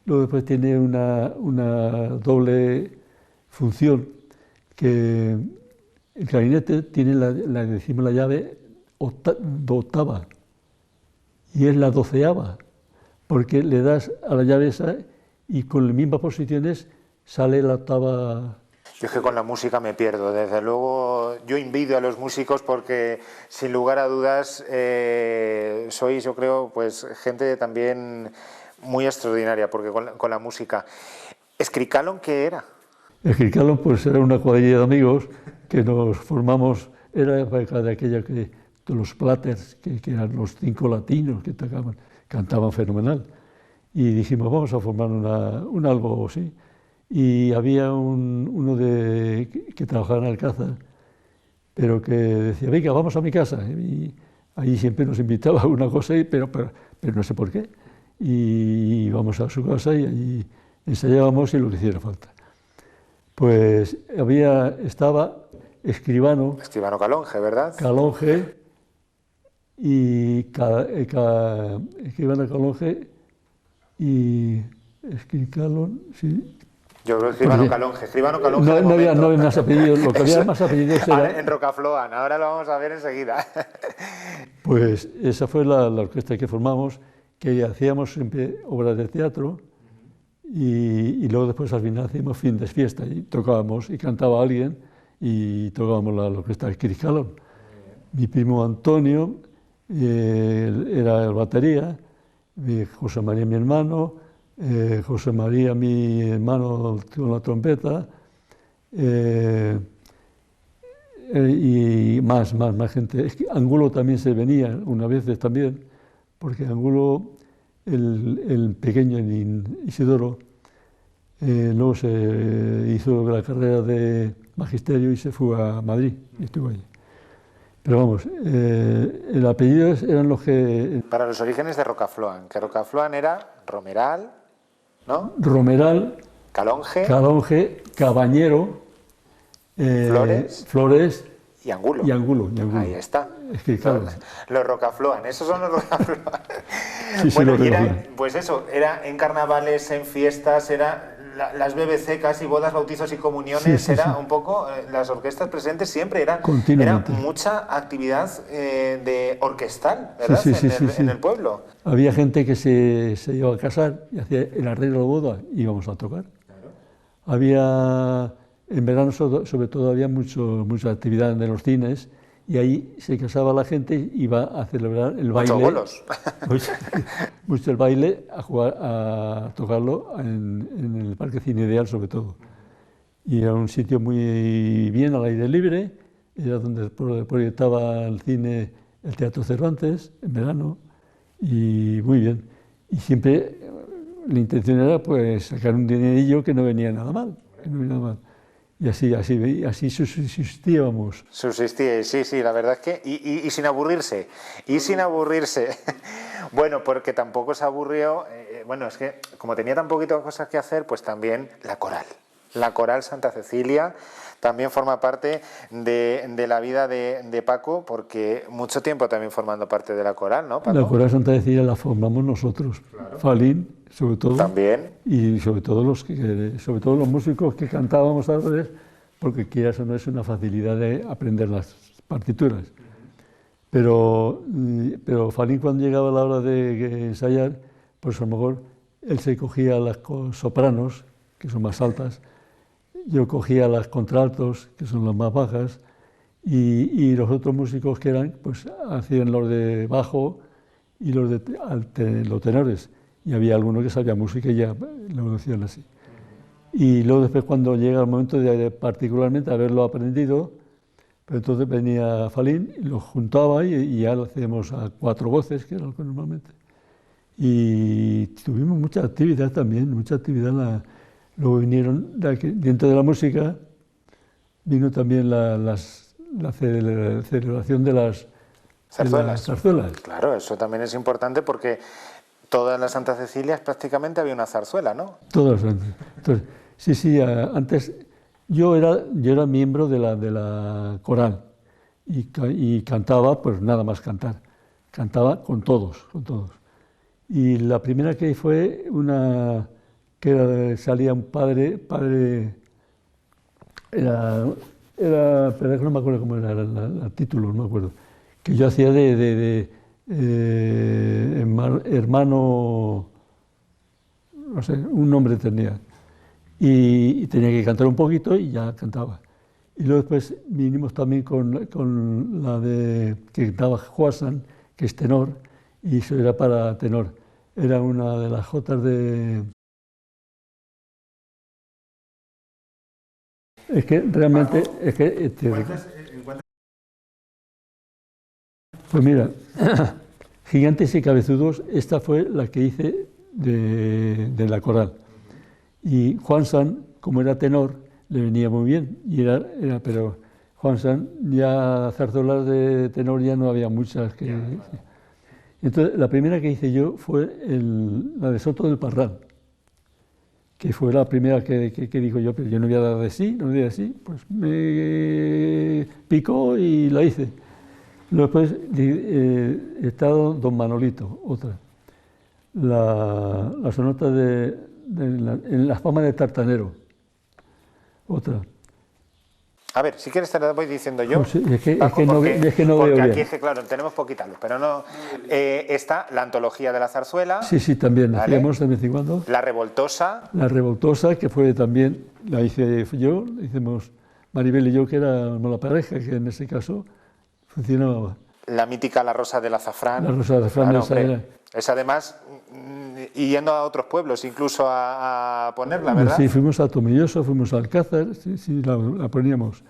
[SPEAKER 2] Luego después tiene una doble función, que el clarinete tiene decimos la llave octava y es la 12ª, porque le das a la llave esa y con las mismas posiciones sale la octava.
[SPEAKER 1] Yo es que con la música me pierdo, desde luego yo envidio a los músicos porque sin lugar a dudas sois, yo creo, pues gente también muy extraordinaria porque con la música. ¿Escricalon qué era?
[SPEAKER 2] Escricalon pues era una cuadrilla de amigos que nos formamos, era la época de aquella de los Platters, que eran los 5 latinos que cantaban fenomenal. Y dijimos, vamos a formar un algo así. Y había uno que trabajaba en Alcázar, pero que decía, venga, vamos a mi casa. Y ahí siempre nos invitaba a una cosa, pero no sé por qué. Y íbamos a su casa y allí ensayábamos y lo que hiciera falta. Pues estaba Escribano
[SPEAKER 1] Calonge, ¿verdad?
[SPEAKER 2] Calonge y Escribano Calonge y Escricalon, sí.
[SPEAKER 1] Yo creo que Escribano Calonge.
[SPEAKER 2] No había más apellidos, lo que había más apellidos era.
[SPEAKER 1] En Rocafloan, ahora lo vamos a ver enseguida.
[SPEAKER 2] Pues esa fue la orquesta que formamos, que hacíamos siempre obras de teatro. Y luego después al final hacíamos fin de fiesta y tocábamos y cantaba alguien y tocábamos la orquesta de Escricalon. Mi primo Antonio era el batería, José María mi hermano, José María mi hermano con la trompeta y más gente. Es que Angulo también se venía una vez también, porque Angulo, el pequeño Isidoro, luego se hizo la carrera de magisterio y se fue a Madrid y estuvo allí. Pero vamos, el apellido eran los que.
[SPEAKER 1] Para los orígenes de Rocafloan, que Rocafloan era Romeral, ¿no?
[SPEAKER 2] Romeral,
[SPEAKER 1] Calonge,
[SPEAKER 2] Cabañero, Flores
[SPEAKER 1] y Angulo. Ahí está.
[SPEAKER 2] Es que, claro.
[SPEAKER 1] Los Rocafloan, esos son los Rocafloan.
[SPEAKER 2] Sí,
[SPEAKER 1] bueno, y era, pues eso, era en carnavales, en fiestas, era las BBC, casi bodas, bautizos y comuniones, era un poco las orquestas presentes siempre, era mucha actividad de orquestal, ¿verdad? En el pueblo.
[SPEAKER 2] Había gente que se iba a casar y hacía el arreglo de boda y íbamos a tocar. Claro. En verano sobre todo había mucha actividad en los cines y ahí se casaba la gente y iba a celebrar el baile.
[SPEAKER 1] Muchos bolos.
[SPEAKER 2] Mucho el baile, a tocarlo en el Parque Cine Ideal sobre todo. Y era un sitio muy bien al aire libre, era donde proyectaba el cine el Teatro Cervantes en verano y muy bien. Y siempre la intención era pues sacar un dinerillo que no venía nada mal. Y así subsistíamos.
[SPEAKER 1] Subsistíais, sí, la verdad es que... Y sin aburrirse, Bueno, porque tampoco se aburrió... bueno, es que como tenía tan poquitas cosas que hacer, pues también la coral Santa Cecilia también forma parte de la vida de Paco, porque mucho tiempo también formando parte de la coral, ¿no, Paco?
[SPEAKER 2] La coral Santa Cecilia la formamos nosotros, claro. Falín, sobre todo.
[SPEAKER 1] También.
[SPEAKER 2] Y sobre todo los músicos que cantábamos a veces, porque quieras o no es una facilidad de aprender las partituras. pero Falín, cuando llegaba la hora de ensayar, pues a lo mejor él se cogía las sopranos, que son más altas, yo cogía las contraltos, que son las más bajas, y los otros músicos que eran, pues hacían los de bajo y los los tenores. Y había algunos que sabían música y ya lo decían así. Y luego después, cuando llega el momento de particularmente haberlo aprendido, pues entonces venía Falín, y lo juntaba y ya lo hacíamos a 4 voces, que era lo que normalmente. Y tuvimos mucha actividad también, mucha actividad. Luego vinieron, dentro de la música, vino también la celebración de las zarzuelas.
[SPEAKER 1] Claro, eso también es importante porque todas las Santa Cecilias prácticamente había una zarzuela, ¿no?
[SPEAKER 2] Todas. Entonces, sí, antes yo era miembro de la coral y cantaba, pues nada más cantar. Cantaba con todos. Y la primera que fue una que salía un padre pero no me acuerdo cómo era el título, no me acuerdo, que yo hacía de hermano, no sé, un nombre tenía, y tenía que cantar un poquito y ya cantaba. Y luego después vinimos también con la de que cantaba Juan, que es tenor, y eso era para tenor. Era una de las jotas de... Es que realmente... Pues mira, Gigantes y Cabezudos, esta fue la que hice de la coral. Y Juan San, como era tenor, le venía muy bien, pero Juan San, ya zarzuelas de tenor ya no había muchas. Entonces, la primera que hice yo fue la de Soto del Parral, que fue la primera que dijo yo, pero yo no voy a dar de sí, pues me picó y la hice. Luego después he estado Don Manolito, otra. La sonata en la fama de Tartanero, otra.
[SPEAKER 1] A ver, si quieres te lo voy diciendo yo.
[SPEAKER 2] Pues es que no veo
[SPEAKER 1] porque aquí
[SPEAKER 2] bien.
[SPEAKER 1] es que, claro, tenemos poquita luz, pero no... está la antología de la zarzuela.
[SPEAKER 2] Sí, también,
[SPEAKER 1] ¿vale?
[SPEAKER 2] hacíamos de vez en cuando.
[SPEAKER 1] La Revoltosa.
[SPEAKER 2] La Revoltosa, que fue también, la hice yo, la hicimos Maribel y yo, que éramos la pareja, que en ese caso funcionaba.
[SPEAKER 1] La mítica La Rosa del Azafrán.
[SPEAKER 2] La Rosa del Azafrán,
[SPEAKER 1] claro,
[SPEAKER 2] esa era.
[SPEAKER 1] Es además, y yendo a otros pueblos incluso a ponerla, ¿verdad?
[SPEAKER 2] Sí, fuimos a Tomilloso, fuimos a Alcázar, sí, la poníamos.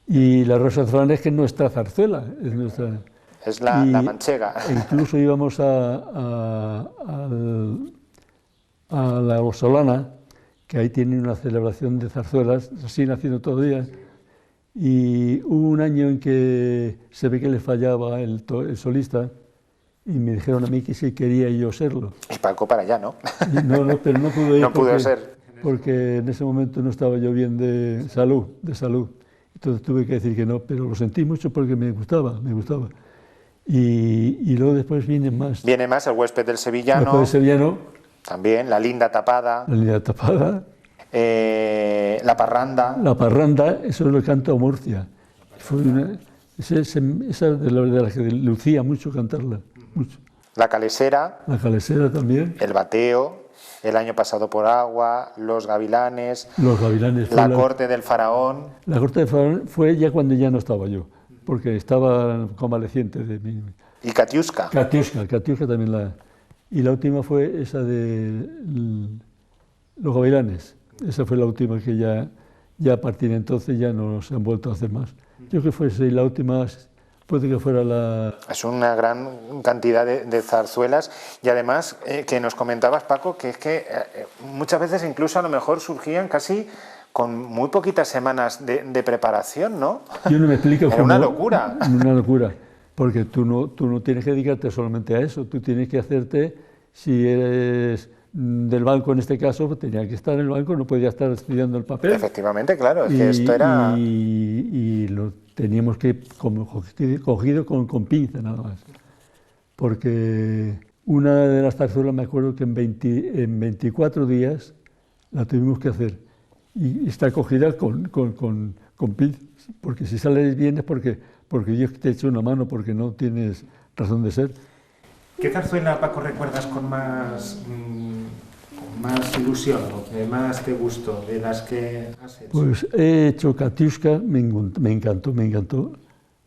[SPEAKER 2] Y La Rosa del Azafrán es que es nuestra zarzuela, es nuestra...
[SPEAKER 1] Es la manchega.
[SPEAKER 2] Incluso íbamos a la Solana, que ahí tienen una celebración de zarzuelas, siguen haciendo todavía. Y hubo un año en que se ve que le fallaba el solista y me dijeron a mí que si quería yo serlo.
[SPEAKER 1] Y Paco para allá, ¿no?
[SPEAKER 2] No, pero no pude ir.
[SPEAKER 1] No pudo ser.
[SPEAKER 2] Porque en ese momento no estaba yo bien de salud. Entonces tuve que decir que no, pero lo sentí mucho porque me gustaba. Y luego después viene más.
[SPEAKER 1] Viene más El Huésped del Sevillano. También La Linda Tapada. La Parranda.
[SPEAKER 2] La Parranda, eso lo cantó Murcia. Esa de la que lucía mucho cantarla. Mucho.
[SPEAKER 1] La Calesera.
[SPEAKER 2] La Calesera también.
[SPEAKER 1] El Bateo. El año pasado por agua. Los Gavilanes.
[SPEAKER 2] La
[SPEAKER 1] Corte del Faraón.
[SPEAKER 2] La Corte del Faraón fue ya cuando ya no estaba yo, porque estaba convaleciente de mí.
[SPEAKER 1] Y Katiuska.
[SPEAKER 2] Katiuska también Y la última fue esa de Los Gavilanes. Esa fue la última que ya a partir de entonces ya no se han vuelto a hacer más. Yo creo que fuese la última, puede que fuera la...
[SPEAKER 1] Es una gran cantidad de zarzuelas y además que nos comentabas, Paco, que es que muchas veces incluso a lo mejor surgían casi con muy poquitas semanas de preparación, ¿no?
[SPEAKER 2] Yo no me explico
[SPEAKER 1] Era una locura.
[SPEAKER 2] Una locura, porque tú no tienes que dedicarte solamente a eso, tú tienes que hacerte, si eres del banco en este caso, pues tenía que estar en el banco, no podía estar estudiando el papel.
[SPEAKER 1] Efectivamente, claro, es que esto era...
[SPEAKER 2] Y lo teníamos que cogido con pinza nada más, porque una de las zarzuelas me acuerdo que en 24 días la tuvimos que hacer, y está cogida con con PID, porque si sales bien es porque Dios te echa una mano, porque no tienes razón de ser.
[SPEAKER 1] ¿Qué zarzuela, Paco, recuerdas con más ilusión o que más te gustó de las que has hecho?
[SPEAKER 2] Pues he hecho Katiuska, me encantó,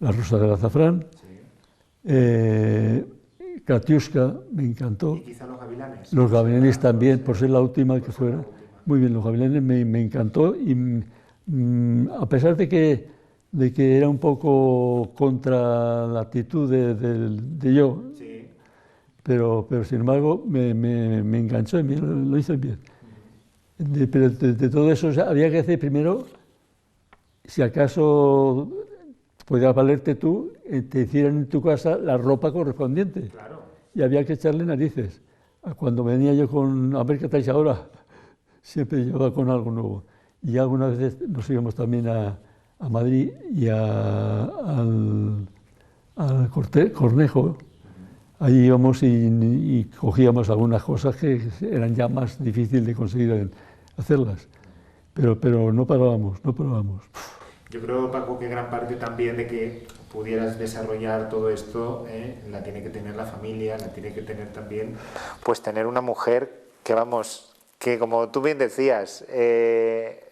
[SPEAKER 2] La Rosa del Azafrán. Sí. Katiuska me encantó.
[SPEAKER 1] ¿Y quizá Los Gavilanes?
[SPEAKER 2] Los Gavilanes también, por ser la última que fuera. Muy bien, Los Gavilanes me encantó y a pesar de que era un poco contra la actitud de yo, sí. pero sin embargo me enganchó y lo hizo bien. Pero de todo eso había que hacer primero, si acaso podías valerte tú, te hicieran en tu casa la ropa correspondiente. Claro. Y había que echarle narices. Cuando venía yo a ver qué estáis ahora, siempre llevaba con algo nuevo. Y algunas veces nos íbamos también a Madrid y al Cornejo. Ahí íbamos y cogíamos algunas cosas que eran ya más difíciles de conseguir hacerlas. Pero no parábamos.
[SPEAKER 1] Yo creo, Paco, que gran parte también de que pudieras desarrollar todo esto, la tiene que tener la familia, la tiene que tener también, pues tener una mujer que como tú bien decías,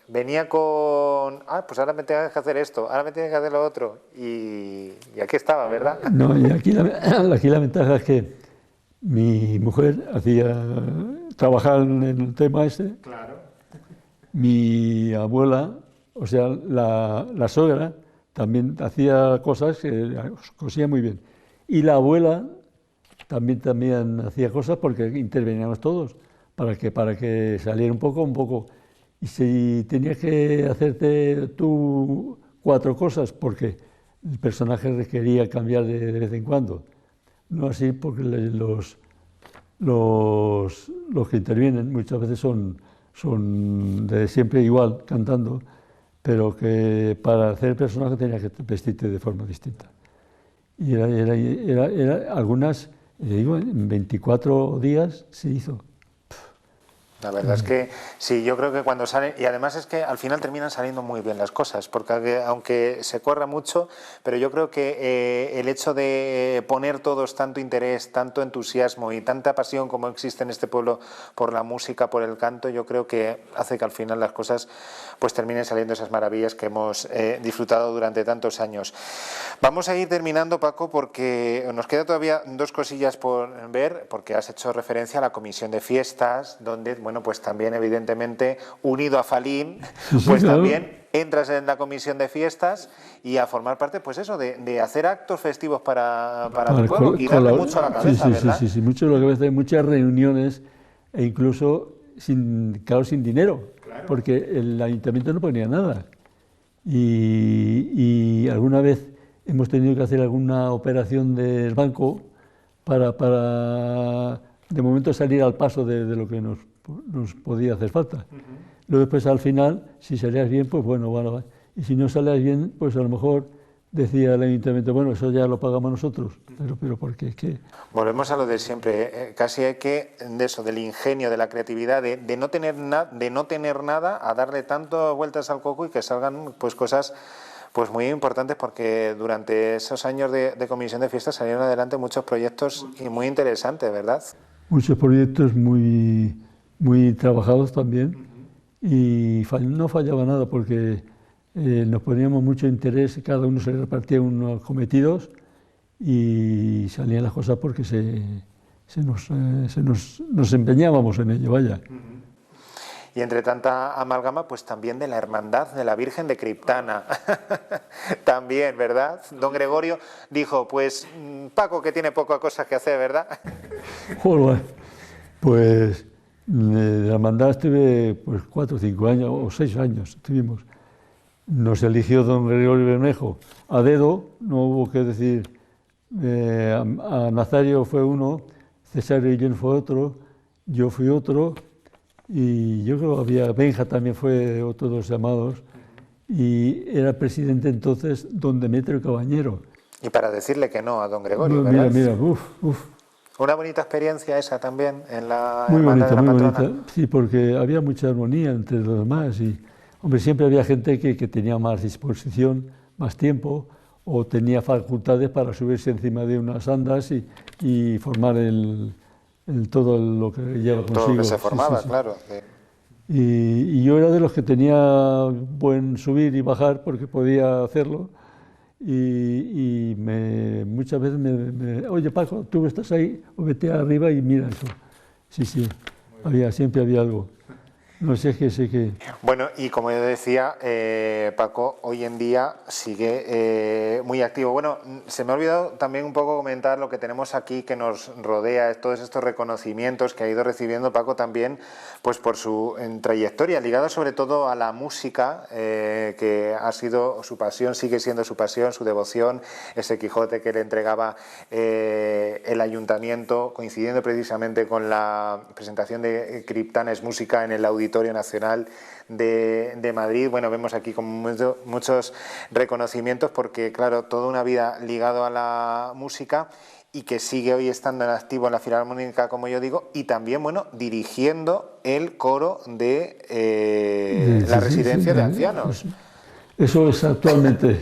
[SPEAKER 1] venía con, pues ahora me tienes que hacer esto, ahora me tienes que hacer lo otro, y aquí estaba, ¿verdad?
[SPEAKER 2] No, y aquí la ventaja es que mi mujer trabajaba en el tema ese. Claro. Mi abuela, o sea, la suegra, también hacía cosas que cosía muy bien. Y la abuela también hacía cosas porque interveníamos todos, para que saliera un poco. Y si tenías que hacerte tú 4 cosas, porque el personaje requería cambiar de vez en cuando. No así porque los que intervienen muchas veces son de siempre igual, cantando, pero que para hacer el personaje tenía que vestirte de forma distinta. Y era algunas, digo, en 24 días se hizo.
[SPEAKER 1] La verdad es que sí, yo creo que cuando salen, y además es que al final terminan saliendo muy bien las cosas, porque aunque se corra mucho, pero yo creo que el hecho de poner todos tanto interés, tanto entusiasmo y tanta pasión como existe en este pueblo por la música, por el canto, yo creo que hace que al final las cosas pues terminen saliendo esas maravillas que hemos disfrutado durante tantos años. Vamos a ir terminando, Paco, porque nos queda todavía 2 cosillas por ver, porque has hecho referencia a la comisión de fiestas, donde, bueno, pues también evidentemente unido a Falín, pues también entras en la comisión de fiestas y a formar parte, pues eso, de hacer actos festivos para tu pueblo y darle mucho a la cabeza, ¿verdad?
[SPEAKER 2] Sí, mucho a la cabeza, hay muchas reuniones e incluso sin dinero, claro. Porque el ayuntamiento no ponía nada. Y alguna vez hemos tenido que hacer alguna operación del banco para de momento salir al paso de lo que nos podía hacer falta. Luego después al final, si salías bien, pues bueno, vale. Y si no salías bien, pues a lo mejor decía el ayuntamiento, bueno, eso ya lo pagamos nosotros, pero ¿por qué? ¿Qué?
[SPEAKER 1] Volvemos a lo de siempre, casi hay que, del ingenio, de la creatividad, de no tener nada, a darle tanto vueltas al coco y que salgan pues cosas pues muy importantes, porque durante esos años de comisión de fiestas salieron adelante muchos proyectos y muy interesantes, ¿verdad?
[SPEAKER 2] Muchos proyectos muy trabajados también, y no fallaba nada porque nos poníamos mucho interés, cada uno se repartía unos cometidos y salían las cosas porque nos empeñábamos en ello, vaya.
[SPEAKER 1] Y entre tanta amalgama, pues también de la Hermandad de la Virgen de Criptana. También, ¿verdad? Don Gregorio dijo, pues Paco, que tiene pocas cosas que hacer, ¿verdad?
[SPEAKER 2] Joder, pues de la Hermandad estuve pues 4 o 5 años, o 6 años estuvimos. Nos eligió don Gregorio Bermejo a dedo, no hubo que decir, a Nazario fue uno, Cesario y fue otro, yo fui otro, y yo creo que había, Benja también fue otro de los llamados, y era presidente entonces don Demetrio Cabañero.
[SPEAKER 1] Y para decirle que no a don Gregorio, ¿verdad?
[SPEAKER 2] Mira,
[SPEAKER 1] Una bonita experiencia esa también en la
[SPEAKER 2] muy
[SPEAKER 1] Hermandad
[SPEAKER 2] bonita,
[SPEAKER 1] de la
[SPEAKER 2] muy
[SPEAKER 1] Patrona.
[SPEAKER 2] bonita, sí, porque había mucha armonía entre los demás y Hombre, siempre había gente que tenía más disposición, más tiempo, o tenía facultades para subirse encima de unas andas y formar todo lo que lleva consigo.
[SPEAKER 1] Todo lo que se formaba, claro.
[SPEAKER 2] Y yo era de los que tenía buen subir y bajar porque podía hacerlo. Y muchas veces oye Paco, tú estás ahí, o vete arriba y mira eso. Sí, siempre había algo. No sé qué.
[SPEAKER 1] Bueno, y como yo decía, Paco hoy en día sigue muy activo. Bueno, se me ha olvidado también un poco comentar lo que tenemos aquí que nos rodea, todos estos reconocimientos que ha ido recibiendo Paco también, pues por su trayectoria, ligada sobre todo a la música, que ha sido su pasión, sigue siendo su pasión, su devoción, ese Quijote que le entregaba el ayuntamiento, coincidiendo precisamente con la presentación de Criptanes Música en el Auditorio Nacional de Madrid. Bueno, vemos aquí como muchos reconocimientos porque, claro, toda una vida ligado a la música y que sigue hoy estando en activo en la Filarmónica, como yo digo, y también, bueno, dirigiendo el coro de la residencia de ancianos.
[SPEAKER 2] Eso es actualmente.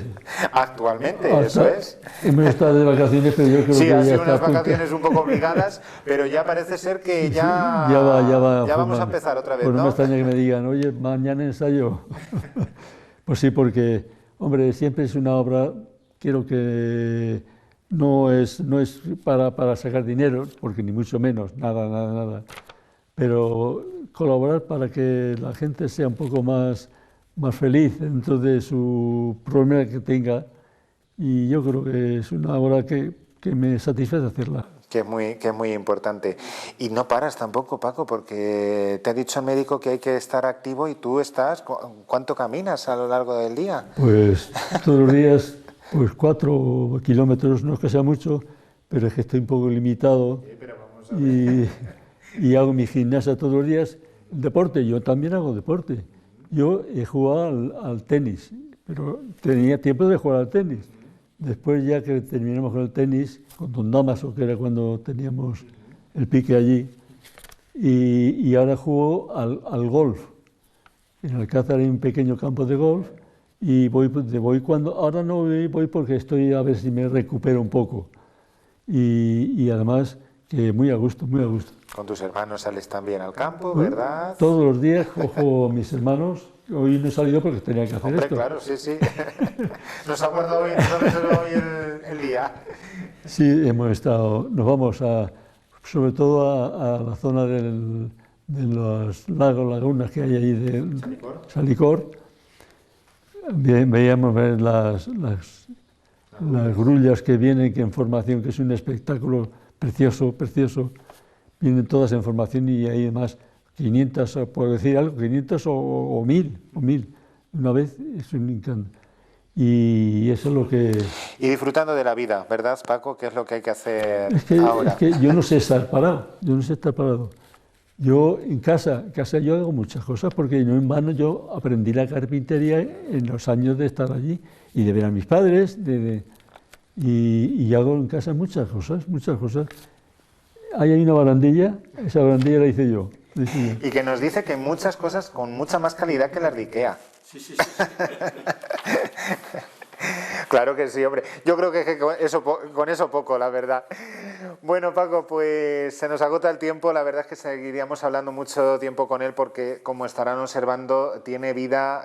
[SPEAKER 1] Actualmente, eso es.
[SPEAKER 2] Hemos estado de vacaciones, pero yo creo
[SPEAKER 1] sí,
[SPEAKER 2] que
[SPEAKER 1] ha
[SPEAKER 2] ya
[SPEAKER 1] sido
[SPEAKER 2] está
[SPEAKER 1] unas vacaciones un poco obligadas, pero ya parece ser que ya vamos a empezar otra vez,
[SPEAKER 2] pues
[SPEAKER 1] ¿no?
[SPEAKER 2] No me extraña que me digan, oye, mañana ensayo. Pues sí, porque, hombre, siempre es una obra, creo que no es para sacar dinero, porque ni mucho menos, nada. Pero colaborar para que la gente sea un poco más feliz dentro de su problema que tenga, y yo creo que es una obra que me satisface hacerla.
[SPEAKER 1] Que es muy importante. Y no paras tampoco, Paco, porque te ha dicho el médico que hay que estar activo y tú estás... ¿Cuánto caminas a lo largo del día?
[SPEAKER 2] Pues todos los días, pues 4 kilómetros, no es que sea mucho, pero es que estoy un poco limitado. Y hago mi gimnasia todos los días. Deporte, yo también hago deporte. Yo he jugado al tenis, pero tenía tiempo de jugar al tenis. Después, ya que terminamos con el tenis, con Don Damaso, que era cuando teníamos el pique allí, y ahora juego al golf. En Alcázar hay un pequeño campo de golf y voy cuando... Ahora no voy porque estoy a ver si me recupero un poco. Y además, que muy a gusto.
[SPEAKER 1] Con tus hermanos sales también al campo, ¿verdad?
[SPEAKER 2] Todos los días cojo a mis hermanos. Hoy no he salido porque tenía que hacer esto.
[SPEAKER 1] Claro, sí. Nos ha guardado hoy el día.
[SPEAKER 2] Sí, nos vamos sobre todo a la zona de los lagos, lagunas que hay ahí de Salicor. Veíamos ver las grullas que vienen, que en formación, que es un espectáculo precioso. Vienen todas en formación y hay además 500, por decir algo, 500 o 1000. Una vez es un encanto. Y eso es lo que...
[SPEAKER 1] Y disfrutando de la vida, ¿verdad, Paco? ¿Qué es lo que hay que hacer ahora?
[SPEAKER 2] Es que yo no sé estar parado. Yo en casa yo hago muchas cosas porque no en vano yo aprendí la carpintería en los años de estar allí y de ver a mis padres. Y hago en casa muchas cosas. Ahí hay una barandilla, esa barandilla la hice yo.
[SPEAKER 1] Y que nos dice que muchas cosas con mucha más calidad que las de Ikea.
[SPEAKER 2] Sí.
[SPEAKER 1] Claro que sí, hombre. Yo creo que con eso poco, la verdad. Bueno, Paco, pues se nos agota el tiempo. La verdad es que seguiríamos hablando mucho tiempo con él porque, como estarán observando, tiene vida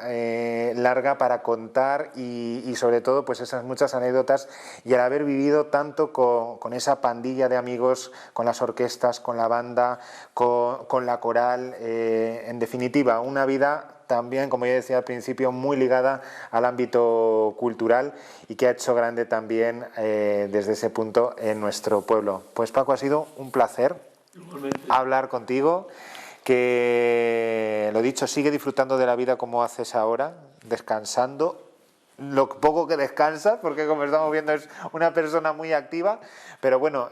[SPEAKER 1] larga para contar y sobre todo pues esas muchas anécdotas y al haber vivido tanto con esa pandilla de amigos, con las orquestas, con la banda, con la coral, en definitiva, una vida también, como ya decía al principio, muy ligada al ámbito cultural y que ha hecho grande también desde ese punto en nuestro pueblo. Pues Paco, ha sido un placer hablar contigo, que lo dicho, sigue disfrutando de la vida como haces ahora, descansando, lo poco que descansas, porque como estamos viendo es una persona muy activa, pero bueno,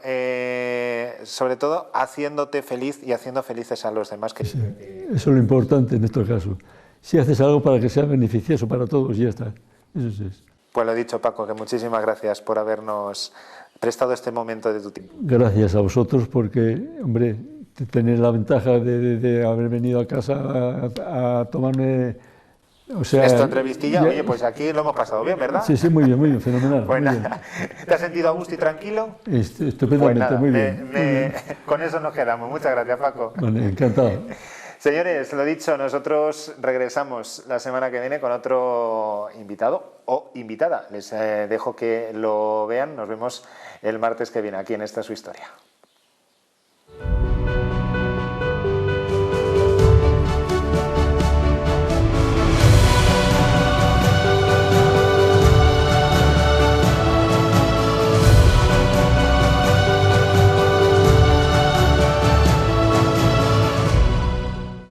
[SPEAKER 1] sobre todo haciéndote feliz y haciendo felices a los demás.
[SPEAKER 2] Sí, eso es lo importante en este caso. Si haces algo para que sea beneficioso para todos, ya está. Eso sí es.
[SPEAKER 1] Pues lo dicho, Paco, que muchísimas gracias por habernos prestado este momento de tu tiempo.
[SPEAKER 2] Gracias a vosotros porque, hombre, tener la ventaja de haber venido a casa a tomarme O sea,
[SPEAKER 1] esta entrevistilla, oye, pues aquí lo hemos pasado bien, ¿verdad?
[SPEAKER 2] Sí, muy bien, fenomenal.
[SPEAKER 1] Pues
[SPEAKER 2] muy bien.
[SPEAKER 1] nada, ¿te has sentido a gusto y tranquilo?
[SPEAKER 2] Estupendamente,
[SPEAKER 1] Pues nada,
[SPEAKER 2] muy bien. Muy bien.
[SPEAKER 1] con eso nos quedamos. Muchas gracias, Paco.
[SPEAKER 2] Vale, encantado.
[SPEAKER 1] Señores, lo dicho, nosotros regresamos la semana que viene con otro invitado o invitada. Les dejo que lo vean. Nos vemos el martes que viene aquí en Esta es su historia.